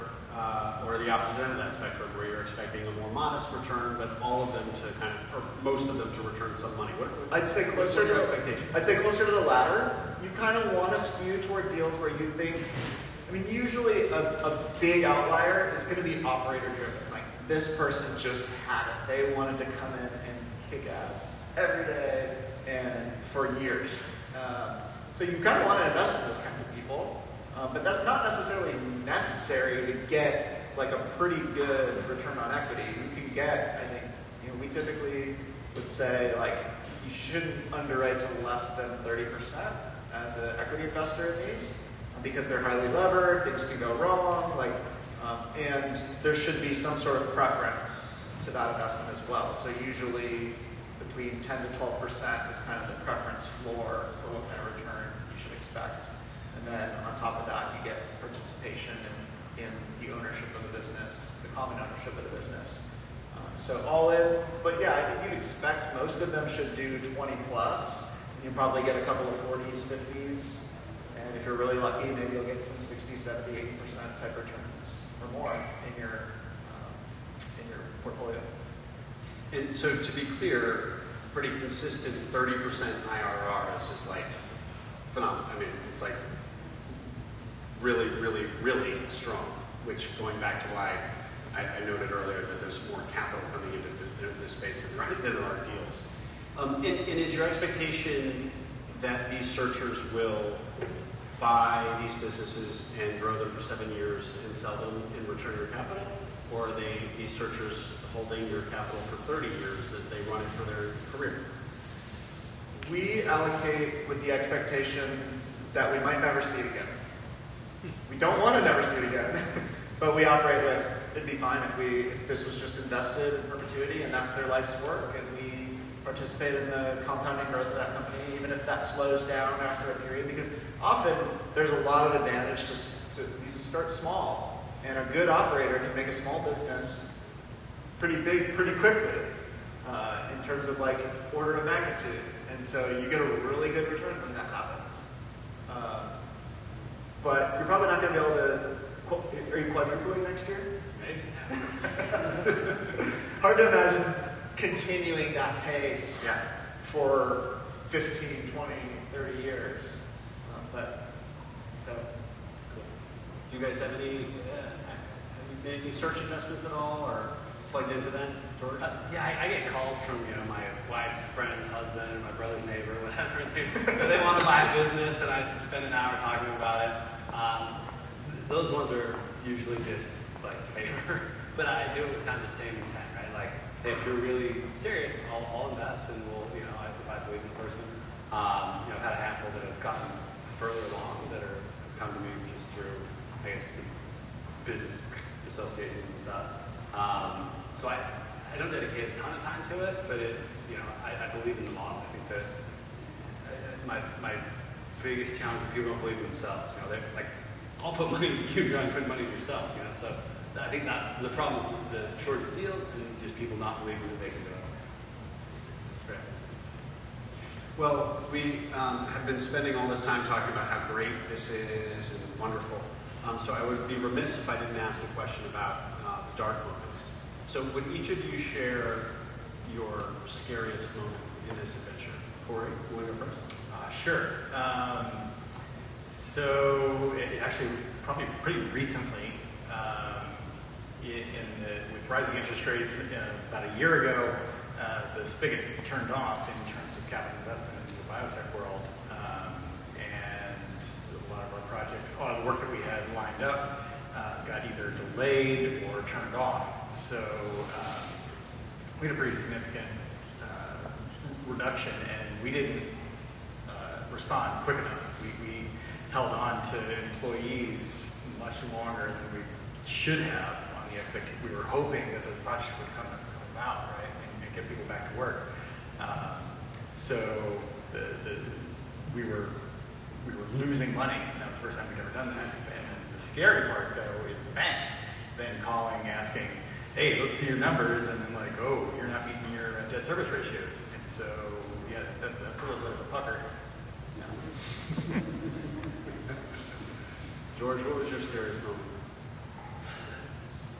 the opposite end of that spectrum where you're expecting a more modest return, but all of them to kind of, or most of them to return some money? I'd say closer to the latter. You kind of want to skew toward deals where you think, usually a big outlier is going to be operator driven. Like this person just had it. They wanted to come in and kick ass every day and for years. So you kind of want to invest in those kinds of people. But that's not necessarily necessary to get like a pretty good return on equity. You can get, I think, we typically would say like you shouldn't underwrite to less than 30% as an equity investor in these because they're highly levered, things can go wrong, and there should be some sort of preference to that investment as well. So usually between 10 to 12% is kind of the preference floor for what kind of return you should expect. And then on top of that, you get participation in the ownership of the business, the common ownership of the business. So all in, but yeah, I think you'd expect most of them should do 20 plus. You probably get a couple of 40s, 50s, and if you're really lucky, maybe you'll get some 60, 70, 80% type returns or more in your portfolio. And so to be clear, pretty consistent 30% IRR is just like phenomenal. It's like really, really, really strong, which going back to why I noted earlier that there's more capital coming into this space than there are deals. And is your expectation that these searchers will buy these businesses and grow them for 7 years and sell them and return your capital? Or are these searchers holding your capital for 30 years as they run it for their career? We allocate with the expectation that we might never see it again. We don't want to never see it again, but we operate with, it'd be fine if this was just invested in perpetuity and that's their life's work, and we participate in the compounding growth of that company, even if that slows down after a period, because often there's a lot of advantage to start small, and a good operator can make a small business pretty big pretty quickly in terms of like order of magnitude, and so you get a really good return when that happens. But you're probably not going to be able to, are you quadrupling next year? Maybe. Hard to imagine continuing that pace for 15, 20, 30 years. But, so, cool. Do you guys have any made any search investments at all, or plugged into that, George? Yeah, I get calls from my wife's friend's husband, my brother's neighbor, whatever. They want to buy a business, and I spend an hour talking about it. Those ones are usually just like favor, but I do it with kind of the same intent, right? Like, hey, if you're really serious, I'll invest, and we'll, if I believe in the person. I've had a handful that have gotten further along that are come to me just through, I guess, the business associations and stuff. So I don't dedicate a ton of time to it, but I believe in the model. I think that my biggest challenge is people don't believe in themselves. They're like, I'll put money, you're going to put money in yourself. So I think that's the problem, is the shortage of deals and just people not believing that they can do it. Right. Well, we have been spending all this time talking about how great this is and wonderful. So I would be remiss if I didn't ask a question about the dark moments. So would each of you share your scariest moment in this adventure? Corey, you want to go first? Sure. So actually, probably pretty recently, with rising interest rates, about a year ago, the spigot turned off in terms of capital investment into the biotech world, and a lot of our projects, a lot of the work that we had lined up, got either delayed or turned off. So we had a pretty significant reduction, and we didn't respond quick enough. We held on to employees much longer than we should have on the expectation. We were hoping that those projects would come about, right, and get people back to work. So we were losing money. That was the first time we'd ever done that. And the scary part, though, is the bank then calling, asking, hey, let's see your numbers, and then like, oh, you're not meeting your debt service ratios. And so, yeah, that's a little bit of a pucker. George, what was your scariest moment?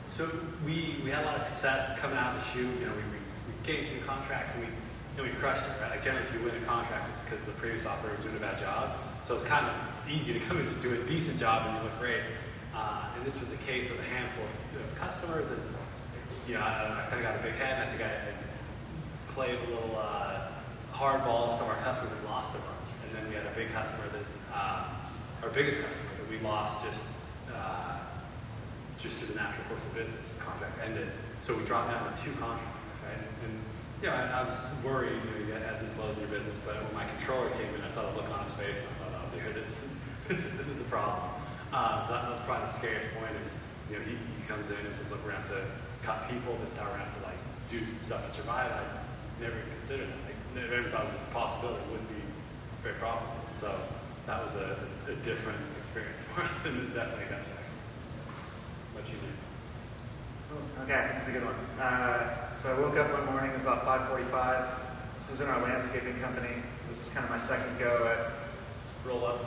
So we had a lot of success coming out of the chute. We gained some contracts, and we crushed it, right? Like, generally, if you win a contract, it's because the previous operator was doing a bad job. So it's kind of easy to come and just do a decent job and you look great. And this was the case with a handful of customers, and I kind of got a big head, and I think I played a little hardball. Some of our customers had lost a bunch, and then we had a big customer that, our biggest customer that we lost just to the natural course of business. The contract ended, so we dropped down to 2 contracts, right? And I was worried. You get ebbs and flows in your business, but when my controller came in, I saw the look on his face, and I thought, oh dear, this is a problem. So that was probably the scariest point. Is he comes in and says, look, we're going to have to cut people. This is how we're going to have to do some stuff to survive. I never even considered that. I never thought it was a possibility. It wouldn't be very profitable. So that was a different experience for us, and definitely got checked. What you did? Okay, that's a good one. So I woke up one morning, it was about 5:45. This was in our landscaping company, so this is kind of my second go at roll up.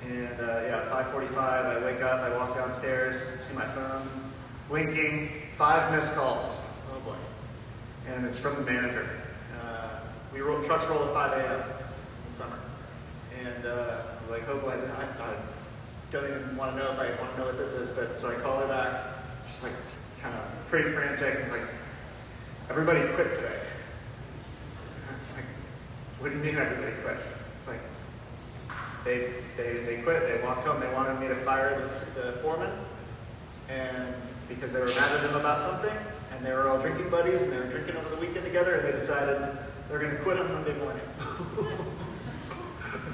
And 5:45, I wake up, I walk downstairs, see my phone blinking, 5 missed calls. Oh boy. And it's from the manager. Trucks roll at 5 a.m. in the summer. And I'm like, oh boy, I don't even want to know if I want to know what this is, but so I call her back, just like kind of pretty frantic, and like, everybody quit today. And it's like, what do you mean everybody quit? It's like, they quit, they walked home, they wanted me to fire the foreman, and because they were mad at him about something, and they were all drinking buddies, and they were drinking over the weekend together, and they decided they're going to quit on Monday morning.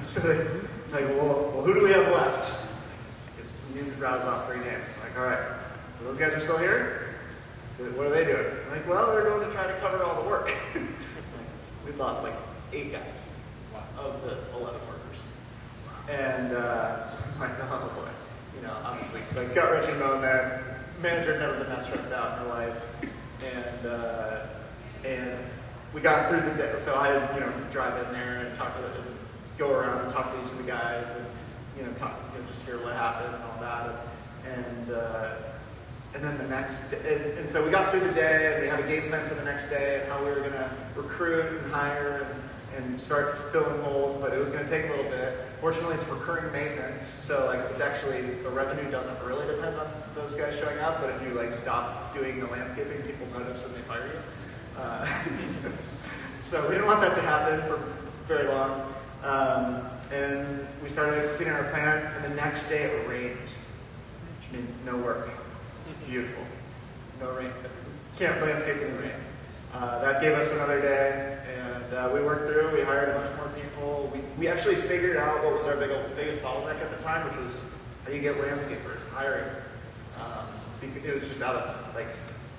So they're like, well, who do we have left? It's You need to browse off 3 names. I'm like, all right, so those guys are still here? What are they doing? I'm like, well, they're going to try to cover all the work. We lost like 8 guys of the 11 workers. And so I'm like, oh boy. You know, honestly, like gut-wrenching moment. Manager had never been that stressed out in her life. And we got through the day. So I, you know, drive in there and talk to them, go around and talk to each of the guys and, you know, talk, you know, just hear what happened and all that. And then the next day, and so we got through the day and we had a game plan for the next day and how we were going to recruit and hire and start filling holes, but it was going to take a little bit. Fortunately, it's recurring maintenance, so like it's actually, the revenue doesn't really depend on those guys showing up, but if you like stop doing the landscaping, people notice and they fire you. So we didn't want that to happen for very long. And we started executing our plan, and the next day it rained, which means no work. Beautiful. No rain. Can't landscape in the rain. That gave us another day, and we worked through. We hired a bunch more people. We actually figured out what was our biggest bottleneck at the time, which was how do you get landscapers, hiring. It was just out of like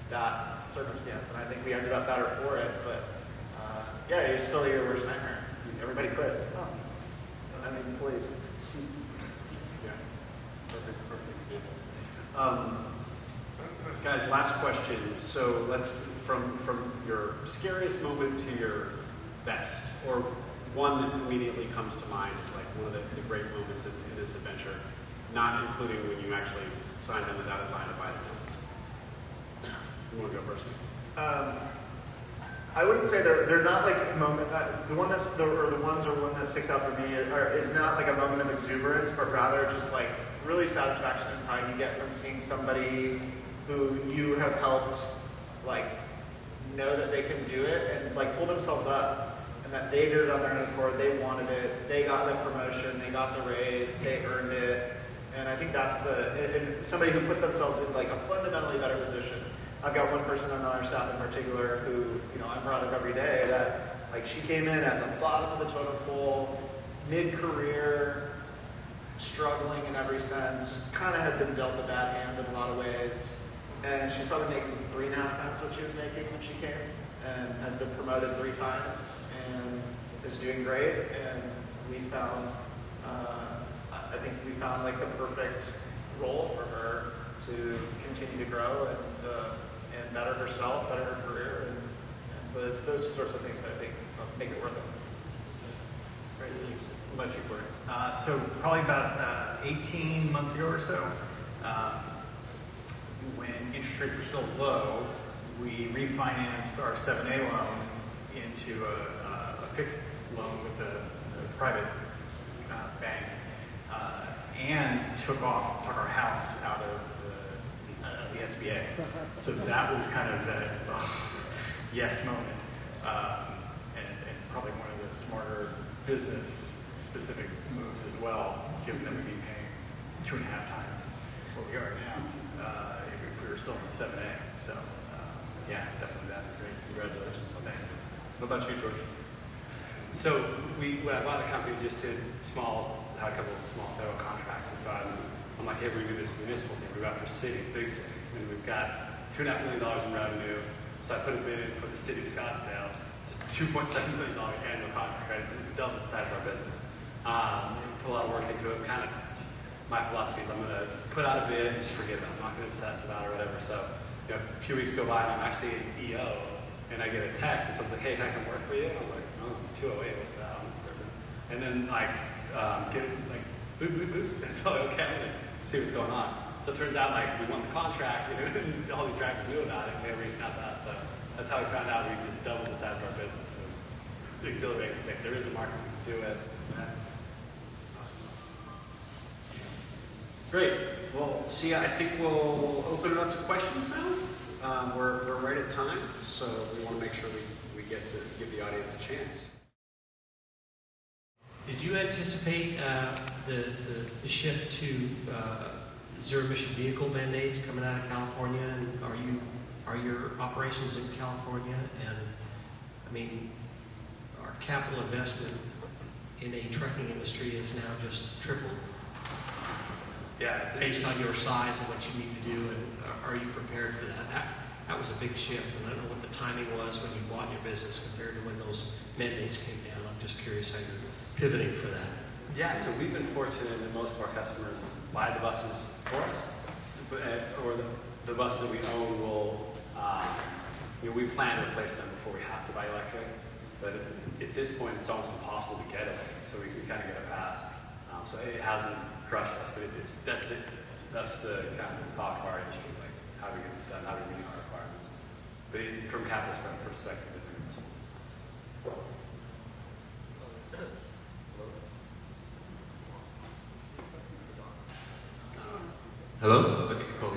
that circumstance, and I think we ended up better for it. But yeah, you're still your worst nightmare. Everybody quits. Oh, don't have any employees. Yeah, perfect example. Guys, last question. So let's from your scariest moment to your best, or one that immediately comes to mind is like one of the great moments in this adventure, not including when you actually signed on the dotted line to buy the business. You want to go first? I wouldn't say they're not like a moment. The one that sticks out for me is not like a moment of exuberance, but rather just like really satisfaction and pride you get from seeing somebody who you have helped like know that they can do it and like pull themselves up, and that they did it on their own accord. They wanted it. They got the promotion. They got the raise. They earned it. And I think that's and somebody who put themselves in like a fundamentally better position. I've got one person on our staff in particular who, you know, I'm proud of every day that like she came in at the bottom of the totem pole, mid-career, struggling in every sense, kind of had been dealt a bad hand in a lot of ways, and she's probably making 3.5 times what she was making when she came, and has been promoted 3 times, and is doing great. And we found, I think we found like the perfect role for her to continue to grow and better herself, better her career, and so it's those sorts of things that I think make it worth it. Great, thanks. What about you, Corey? So probably about 18 months ago or so, when interest rates were still low, we refinanced our 7A loan into a fixed loan with a private bank, and took our house out of the SBA. So that was kind of the yes moment, and probably one of the smarter business-specific moves as well, given that we'd be paying 2.5 times what we are now if we were still in the 7A. So yeah, definitely that. Great, congratulations on that. What about you, George? So when I bought the company, just had a couple of small federal contracts, and so I'm like, hey, we're gonna do this municipal thing. We go after cities, big cities, and we've got $2.5 million in revenue. So I put a bid in for the city of Scottsdale. It's a $2.7 million annual contract, right? It's double the size of our business. Put a lot of work into it. Kind of just my philosophy is I'm gonna put out a bid and just forget about it. I'm not gonna obsess about it or whatever. So a few weeks go by and I'm actually an EO, and I get a text and someone's like, hey, can I come work for you? And I'm like, oh, 208, what's that? And then get like boop boop boop. It's all okay. I'm gonna see what's going on. So it turns out like we won the contract, and all these drivers knew about it, and they were reaching out to us. So that's how we found out we just doubled the size of our business. It was exhilarating to say there is a market to do it. Great. Well, see, I think we'll open it up to questions now. We're right at time, so we want to make sure we give the audience a chance. Did you anticipate the shift to zero-emission vehicle mandates coming out of California? And are your operations in California? And I mean, our capital investment in a trucking industry is now just tripled. Yeah, based on your size and what you need to do, and are you prepared for that? That was a big shift, and I don't know what the timing was when you bought your business compared to when those mandates came down. I'm just curious how you're pivoting for that. Yeah, so we've been fortunate that most of our customers buy the buses for us, or the buses that we own will, we plan to replace them before we have to buy electric. But at this point, it's almost impossible to get electric, so we kind of get a pass. So it hasn't crushed us, but that's the kind of talk of our industry, like how do we get this done, how do we meet our requirements. But from capitalist perspective, it moves. Hello? Okay, cool.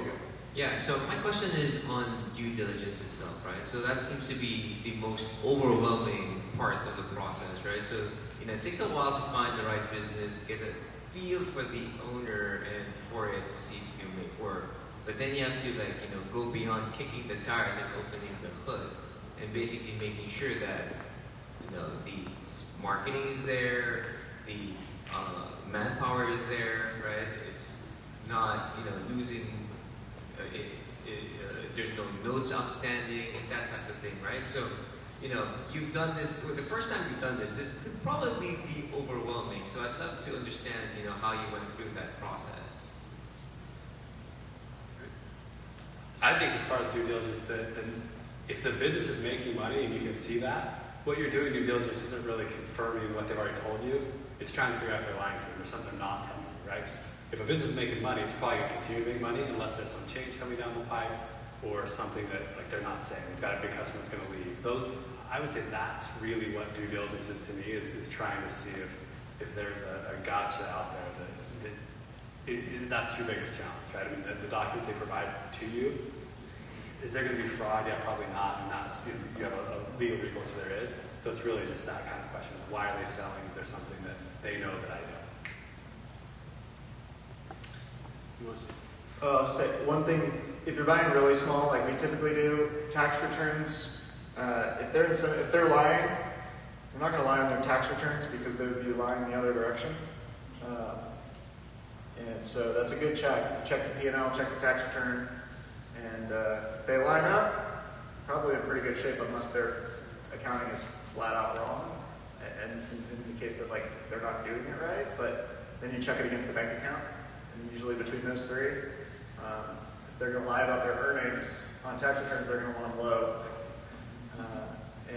Yeah, so my question is on due diligence itself, right? So that seems to be the most overwhelming part of the process, right? So, it takes a while to find the right business, get a feel for the owner and for it to see if you can make work. But then you have to go beyond kicking the tires and opening the hood and basically making sure that, the marketing is there, the manpower is there, right? It's not, losing, there's no notes outstanding, that type of thing, right? So, you've done this, the first time you've done this could probably be overwhelming. So I'd love to understand, how you went through that process. I think as far as due diligence, if the business is making money and you can see that, what you're doing due diligence isn't really confirming what they've already told you. It's trying to figure out if they're lying to you or something they're not telling you, right? If a business is making money, it's probably going to continue to make money unless there's some change coming down the pipe or something that they're not saying. We've got a big customer that's going to leave. I would say that's really what due diligence is to me, is trying to see if there's a gotcha out there that's your biggest challenge, right? I mean, the documents they provide to you, is there going to be fraud? Yeah, probably not. And that's, you have a legal recourse if there is. So it's really just that kind of question. Why are they selling? Is there something that they know that I don't? I'll just say one thing. If you're buying really small, like we typically do, tax returns, if they're lying, they're not going to lie on their tax returns because they would be lying the other direction. And so that's a good check. Check the P&L, check the tax return, and if they line up, probably in pretty good shape unless their accounting is flat out wrong. And in the case that they're not doing it right, but then you check it against the bank account, and usually between those three, if they're going to lie about their earnings on tax returns, they're going to want them low.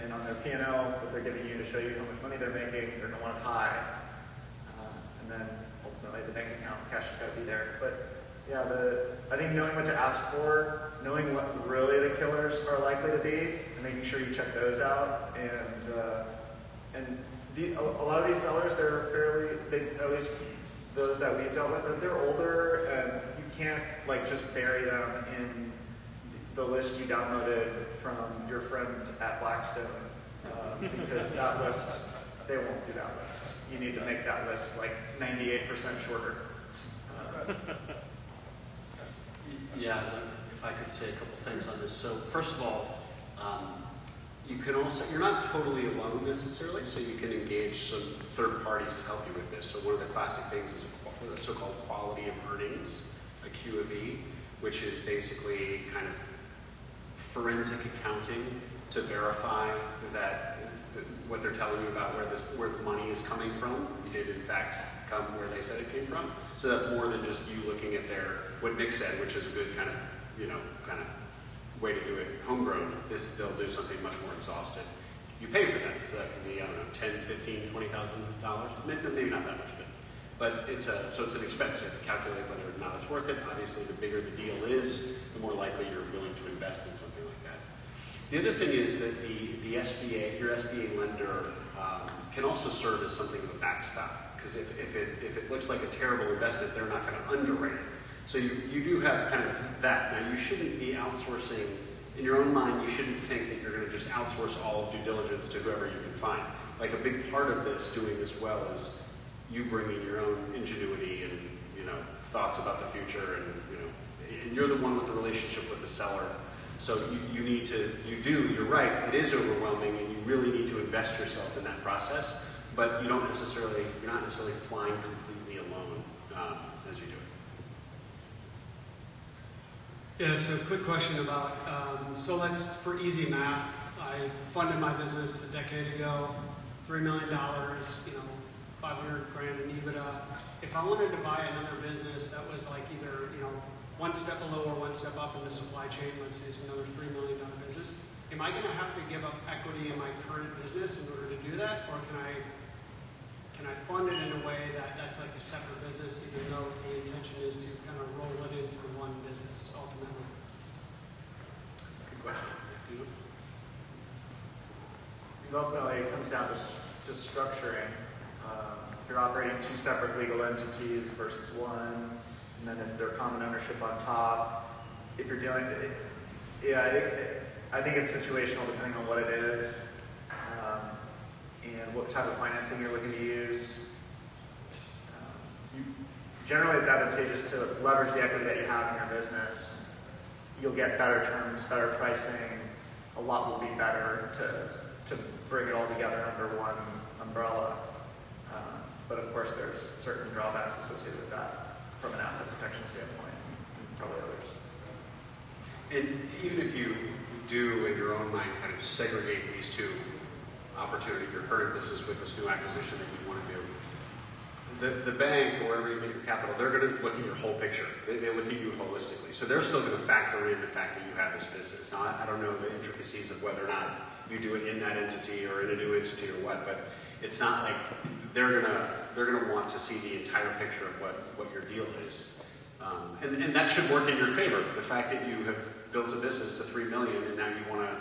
And on their P&L, what they're giving you to show you how much money they're making, they're going to want it high. And then ultimately the bank account, cash has got to be there. But yeah, I think knowing what to ask for, knowing what really the killers are likely to be, and making sure you check those out. And a lot of these sellers, at least those that we've dealt with, they're older, and you can't just bury them in the list you downloaded from your friend at Blackstone, because that list, they won't do that list. You need to make that list 98% shorter. Yeah, if I could say a couple things on this. So first of all, you're not totally alone necessarily, so you can engage some third parties to help you with this. So one of the classic things is a so-called quality of earnings, a Q of E, which is basically kind of forensic accounting to verify that what they're telling you about where the money is coming from, it did in fact come where they said it came from. So that's more than just you looking at what Nick said, which is a good kind of way to do it homegrown. They'll do something much more exhaustive. You pay for that, so that can be, I don't know, $10,000, $15,000, $20,000, maybe not that much, but it's an expense. You have to calculate whether or not it's worth it. Obviously, the bigger the deal is, the more likely you're willing to invest in something like that. The other thing is that the SBA, your SBA lender, can also serve as something of a backstop. Because if it looks like a terrible investment, they're not going to underwrite it. So you do have kind of that. Now, you shouldn't be outsourcing, in your own mind, you shouldn't think that you're going to just outsource all of due diligence to whoever you can find. A big part of doing this well, is you bringing your own ingenuity and, thoughts about the future, and you're the one with the relationship with the seller. So you're right, it is overwhelming, and you really need to invest yourself in that process, but you're not necessarily flying completely alone as you do it. Yeah, so quick question about, so let's, for easy math, I funded my business a decade ago, $3 million, 500 grand in EBITDA. If I wanted to buy another business that was like either, one step below or one step up in the supply chain, let's say it's another $3 million business, am I going to have to give up equity in my current business in order to do that? Or can I fund it in a way that that's like a separate business, even though the intention is to kind of roll it into one business ultimately? Good question. Ultimately, it comes down to structuring. If you're operating two separate legal entities versus one, and then if they're common ownership on top, if you're dealing, I think it's situational depending on what it is and what type of financing you're looking to use. Generally, it's advantageous to leverage the equity that you have in your business. You'll get better terms, better pricing. A lot will be better to bring it all together under one umbrella. But of course, there's certain drawbacks associated with that from an asset protection standpoint, and probably others. And even if you do, in your own mind, kind of segregate these two opportunities, your current business with this new acquisition that you want to do, the bank or wherever you get your capital, they're going to look at your whole picture. They look at you holistically. So they're still going to factor in the fact that you have this business. Now, I don't know the intricacies of whether or not you do it in that entity or in a new entity or what, but it's not like they're gonna want to see the entire picture of what your deal is. And that should work in your favor. The fact that you have built a business to $3 million and now you want to,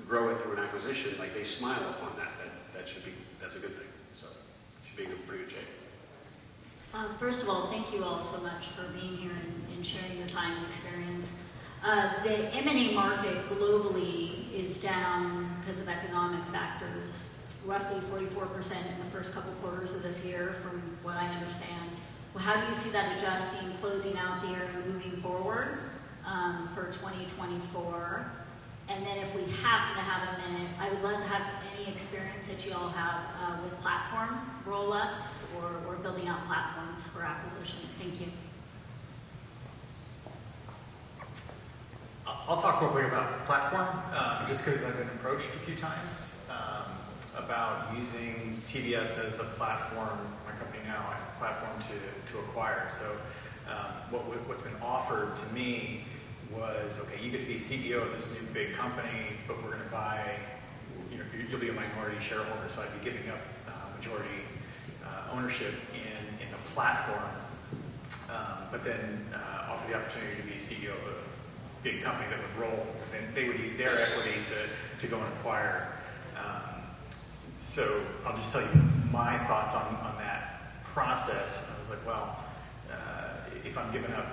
grow it through an acquisition, like they smile upon that. That's a good thing. So it should be in pretty good shape. First of all, thank you all so much for being here and sharing your time and experience. The M&A market globally is down because of economic factors, roughly 44% in the first couple quarters of this year, from what I understand. Well, how do you see that adjusting, closing out the year, and moving forward for 2024? And then if we happen to have a minute, I would love to have any experience that you all have with platform roll-ups or building out platforms for acquisition. Thank you. I'll talk real quick about platform, just because I've been approached a few times about using TBS as a platform, my company now, as a platform to acquire. So what's been offered to me was, okay, you get to be CEO of this new big company, but we're going to buy, you'll be a minority shareholder, so I'd be giving up majority ownership in the platform, but then offer the opportunity to be CEO of a big company that would roll, and they would use their equity to go and acquire. So I'll just tell you my thoughts on that process. I was like, well, if I'm giving up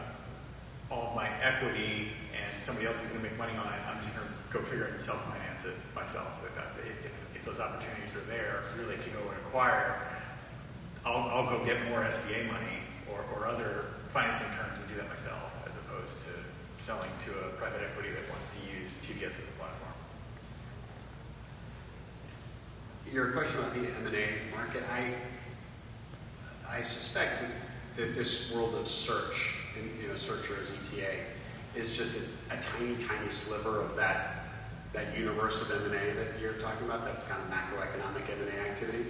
all of my equity and somebody else is going to make money on it, I'm just going to go figure it and self-finance it myself. If those opportunities are there, really to go and acquire, I'll go get more SBA money or other financing terms and do that myself, as opposed to selling to a private equity that wants to use TBS as a platform. Your question about the M&A market, I suspect that this world of search, searcher as ETA, is just a tiny, tiny sliver of that universe of M&A that you're talking about, that kind of macroeconomic M&A activity.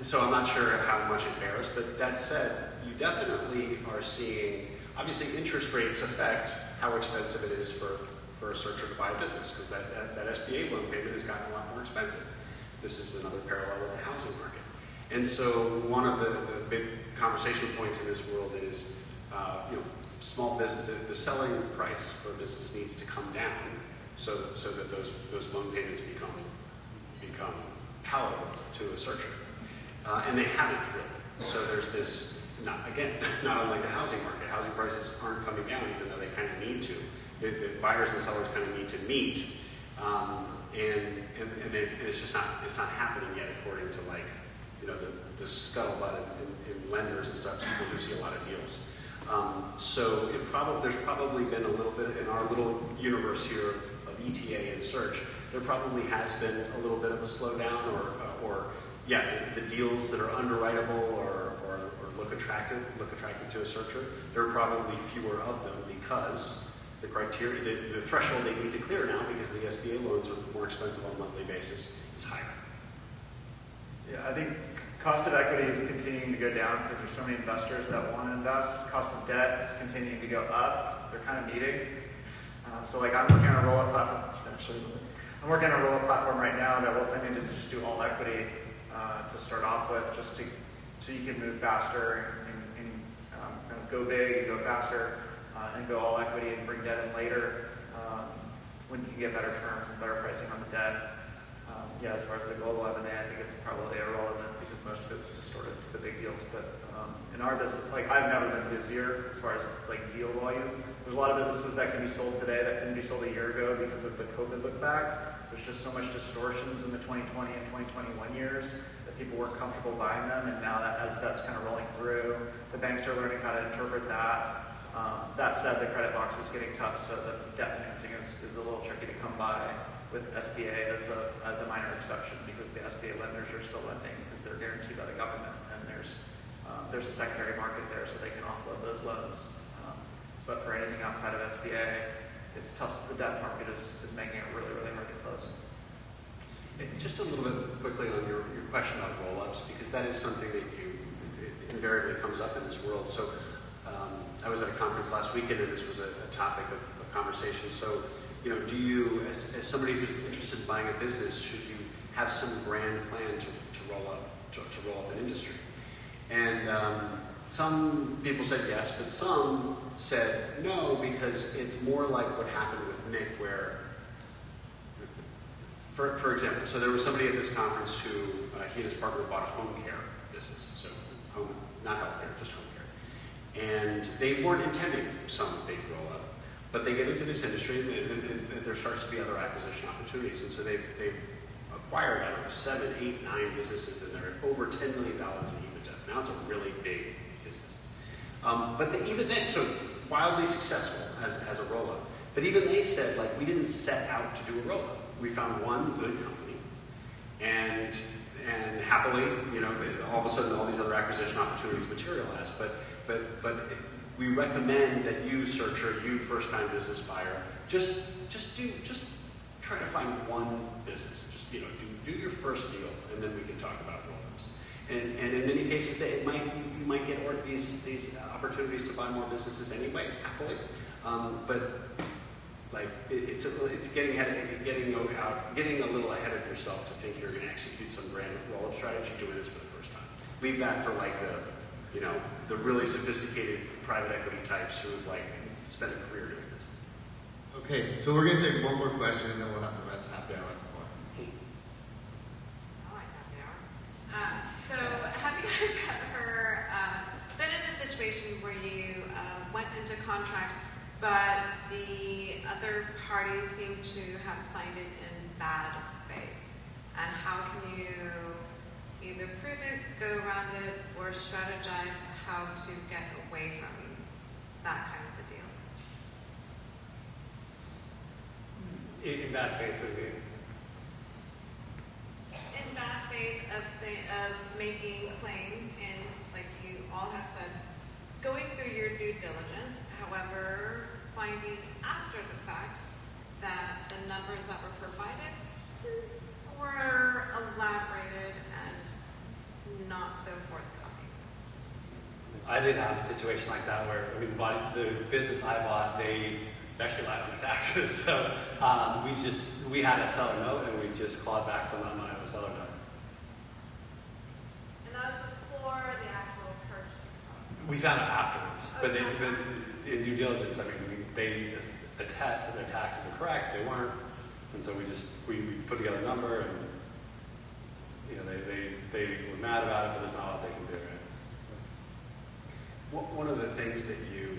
So I'm not sure how much it bears, but that said, you definitely are seeing, obviously interest rates affect how expensive it is for a searcher to buy a business, because that SBA loan payment has gotten a lot more expensive. This is another parallel with the housing market. And so one of the big conversation points in this world is, small business, the selling price for a business needs to come down so that those loan payments become palatable to a searcher. And they haven't really. So there's this, not unlike the housing market. Housing prices aren't coming down, even though they kind of need to. The buyers and sellers kind of need to meet, and it's just not happening yet, according to the scuttlebutt in lenders and stuff. People do see a lot of deals. So there's probably been a little bit in our little universe here of ETA and search. There probably has been a little bit of a slowdown, or the deals that are underwritable or look attractive to a searcher, there are probably fewer of them because the criteria, the threshold they need to clear now, because the SBA loans are more expensive on a monthly basis, is higher. Yeah, I think cost of equity is continuing to go down because there's so many investors that want to invest. Cost of debt is continuing to go up. They're kind of meeting. So like I'm working on a roll-up platform. I'm working on a roll-up platform right now that we're planning to just do all equity to start off with, just so you can move faster and kind of go big and go faster and go all equity and bring debt in later when you can get better terms and better pricing on the debt. Yeah, as far as the global M&A, I think it's probably irrelevant because most of it's distorted to the big deals. But in our business, like I've never been busier as far as like deal volume. There's a lot of businesses that can be sold today that couldn't be sold a year ago because of the COVID look back. There's just so much distortions in the 2020 and 2021 years that people weren't comfortable buying them, and now that as that's kind of rolling through, the banks are learning how to interpret that. That said, the credit box is getting tough, so the debt financing is a little tricky to come by, with SBA as a minor exception, because the SBA lenders are still lending because they're guaranteed by the government, and there's a secondary market there, so they can offload those loans. But for anything outside of SBA, it's tough. The debt market is making it really, really hard to close. Just a little bit quickly on your question about roll-ups, because that is something that invariably comes up in this world. So I was at a conference last weekend, and this was a topic of conversation. So, you know, do you, as somebody who's interested in buying a business, should you have some grand plan to roll up an industry? And some people said yes, but some said no, because it's more like what happened with Nick, where, for example, so there was somebody at this conference who, he and his partner bought a home care business, so home, not healthcare, just home care. And they weren't intending some big roll-up, but they get into this industry, and there starts to be other acquisition opportunities, and so they've acquired, I don't know, 7, 8, 9 businesses, and they're at over $10 million in EBITDA. Now it's a really big business. But even then, so wildly successful as a roll-up. But even they said, like, we didn't set out to do a roll-up. We found one good company, and happily, you know, all of a sudden all these other acquisition opportunities materialize. But we recommend that you, searcher, you first-time business buyer, just try to find one business. Just, you know, do your first deal, and then we can talk about roll-ups. And in many cases, you might get these opportunities to buy more businesses anyway, happily. But like it's getting a little ahead of yourself to think you're going to execute some grand roll-up strategy doing this for the first time. Leave that for like the really sophisticated private equity types who have like spent a career doing this. Okay, so we're going to take one more question, and then we'll have the rest happy hour at the bar. I like happy hour. So have you guys ever been in a situation where you went into contract, but the other parties seem to have signed it in bad faith? And how can you either prove it, go around it, or strategize how to get away from that kind of a deal? In bad faith would be? In bad faith of making claims, and like you all have said, going through your due diligence, however, finding after the fact that the numbers that were provided were elaborated and not so forthcoming. I did have a situation like that where, I mean, the business I bought, they actually lied on the taxes. So we had a seller note, and we just clawed back some of that money on the seller note. And that was before the actual purchase. We found out afterwards, but in due diligence, I mean, they attest that their taxes are correct. They weren't, and so we put together a number, and you know, they were mad about it, but there's not a lot they can do, right? One of the things that you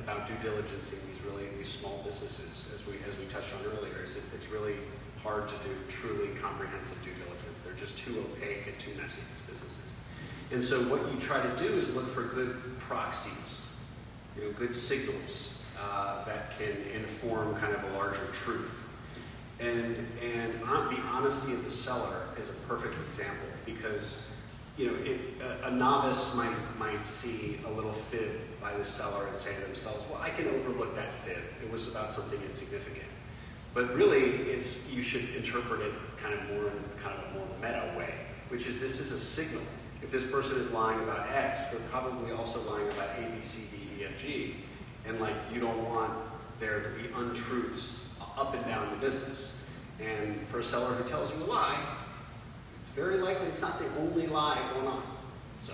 about due diligencing these small businesses, as we touched on earlier, is that it's really hard to do truly comprehensive due diligence. They're just too opaque and too messy, these businesses. And so what you try to do is look for good proxies, you know, good signals that can inform kind of a larger truth. And the honesty of the seller is a perfect example, because a novice might see a little fib by the seller and say to themselves, well, I can overlook that fib. It was about something insignificant. But really, you should interpret it kind of more in kind of a more meta way, which is this is a signal. If this person is lying about X, they're probably also lying about A, B, C, D, E, F, G. And you don't want there to be untruths up and down the business. And for a seller who tells you a lie, it's very likely it's not the only lie going on. So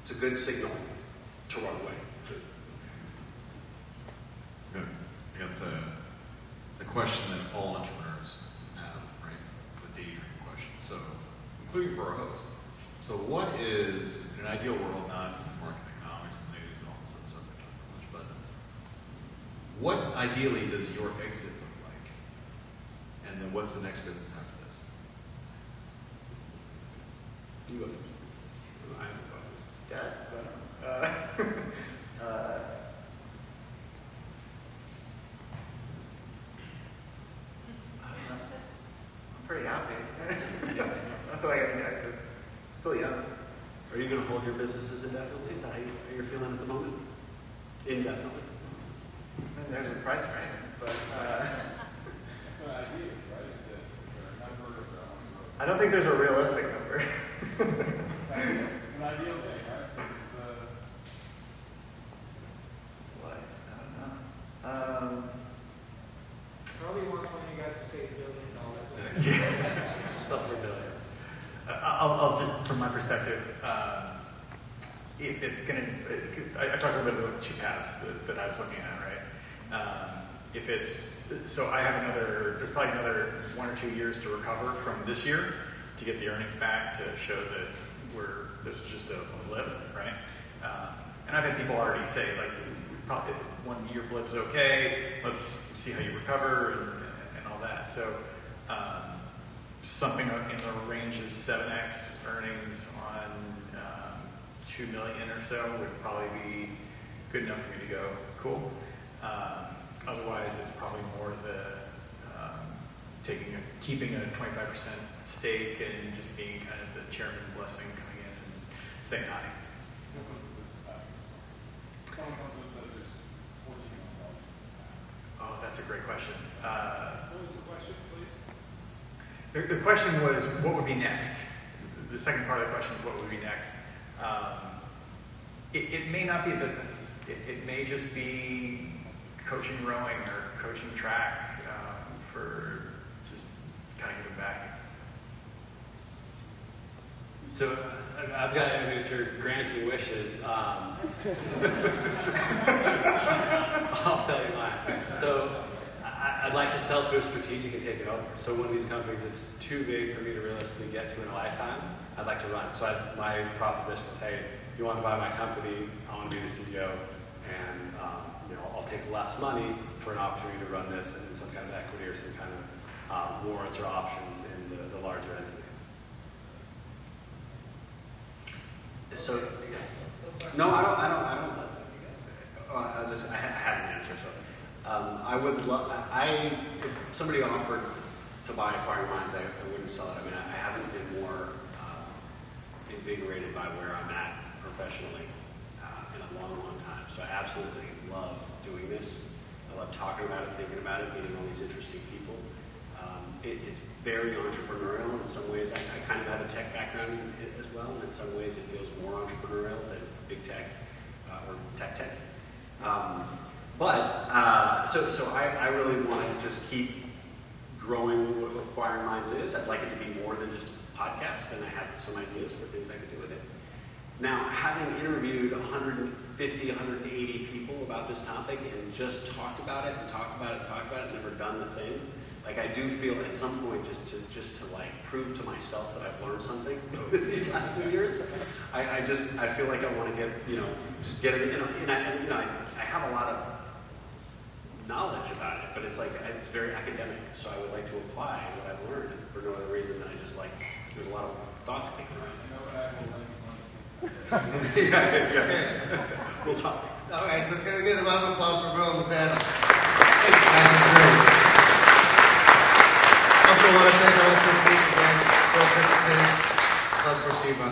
it's a good signal to run away. Good. I got the question that all entrepreneurs have, right? The daydream question. So, including for our host. So what is, in an ideal world, not market economics and news and all this other stuff I talk about much, but what ideally does your exit look like? And then what's the next business after this? You go first. I haven't got this. Dad? I'm pretty happy. I feel like I need to exit. Still young. Are you going to hold your businesses indefinitely? Is that how you're feeling at the moment? Indefinitely. And there's a price for anything, but I don't think there's a realistic number. An ideal day, right? What? I don't know. Probably wants one of you guys to say $1 billion. Something billion. I'll just, from my perspective, if it's going to, I talked a little bit about two paths that I was looking at, right? If it's, so I have there's probably another 1 or 2 years to recover from this year to get the earnings back to show that this is just a blip, right? And I've had people already say, probably 1 year blip's okay, let's see how you recover and all that. So, something in the range of 7x earnings on 2 million or so would probably be good enough for me to go, cool. Otherwise, it's probably more keeping a 25% stake and just being kind of the chairman blessing coming in and saying hi. Oh, that's a great question. What was the question, please? The question was, what would be next? The second part of the question is, what would be next? It may not be a business. It may just be coaching rowing or coaching track for just kind of giving back. So I've got to make sure granting wishes. I'll tell you mine. So I'd like to sell to a strategic and take it over. So one of these companies that's too big for me to realistically get to in a lifetime, I'd like to run. So my proposition is, hey, you want to buy my company, I want to be the CEO, and I'll take less money for an opportunity to run this and some kind of equity or some kind of warrants or options in the larger entity. So, no, I don't. I had an answer. So, I would love. If somebody offered to buy Acquiring Minds, I wouldn't sell it. I mean, I haven't been more invigorated by where I'm at professionally in a long, long time. So I absolutely love doing this. I love talking about it, thinking about it, meeting all these interesting people. It's very entrepreneurial in some ways. I kind of have a tech background as well, and in some ways it feels more entrepreneurial than big tech or tech. So I really want to just keep growing what Acquiring Minds is. I'd like it to be more than just a podcast, and I have some ideas for things I could do with it. Now, having interviewed 150, 180 people about this topic and just talked about it and talked about it, never done the thing, I do feel at some point just to prove to myself that I've learned something these last 2 years. I feel like I want to get it in. I have a lot of knowledge about it, but it's very academic. So I would like to apply what I've learned for no other reason than there's a lot of thoughts kicking around. Yeah. We'll talk. All right, so can we get a round of applause for Bill on the panel? That was great. I also want to thank our esteemed again, Bill Christensen, Plus Pertiva.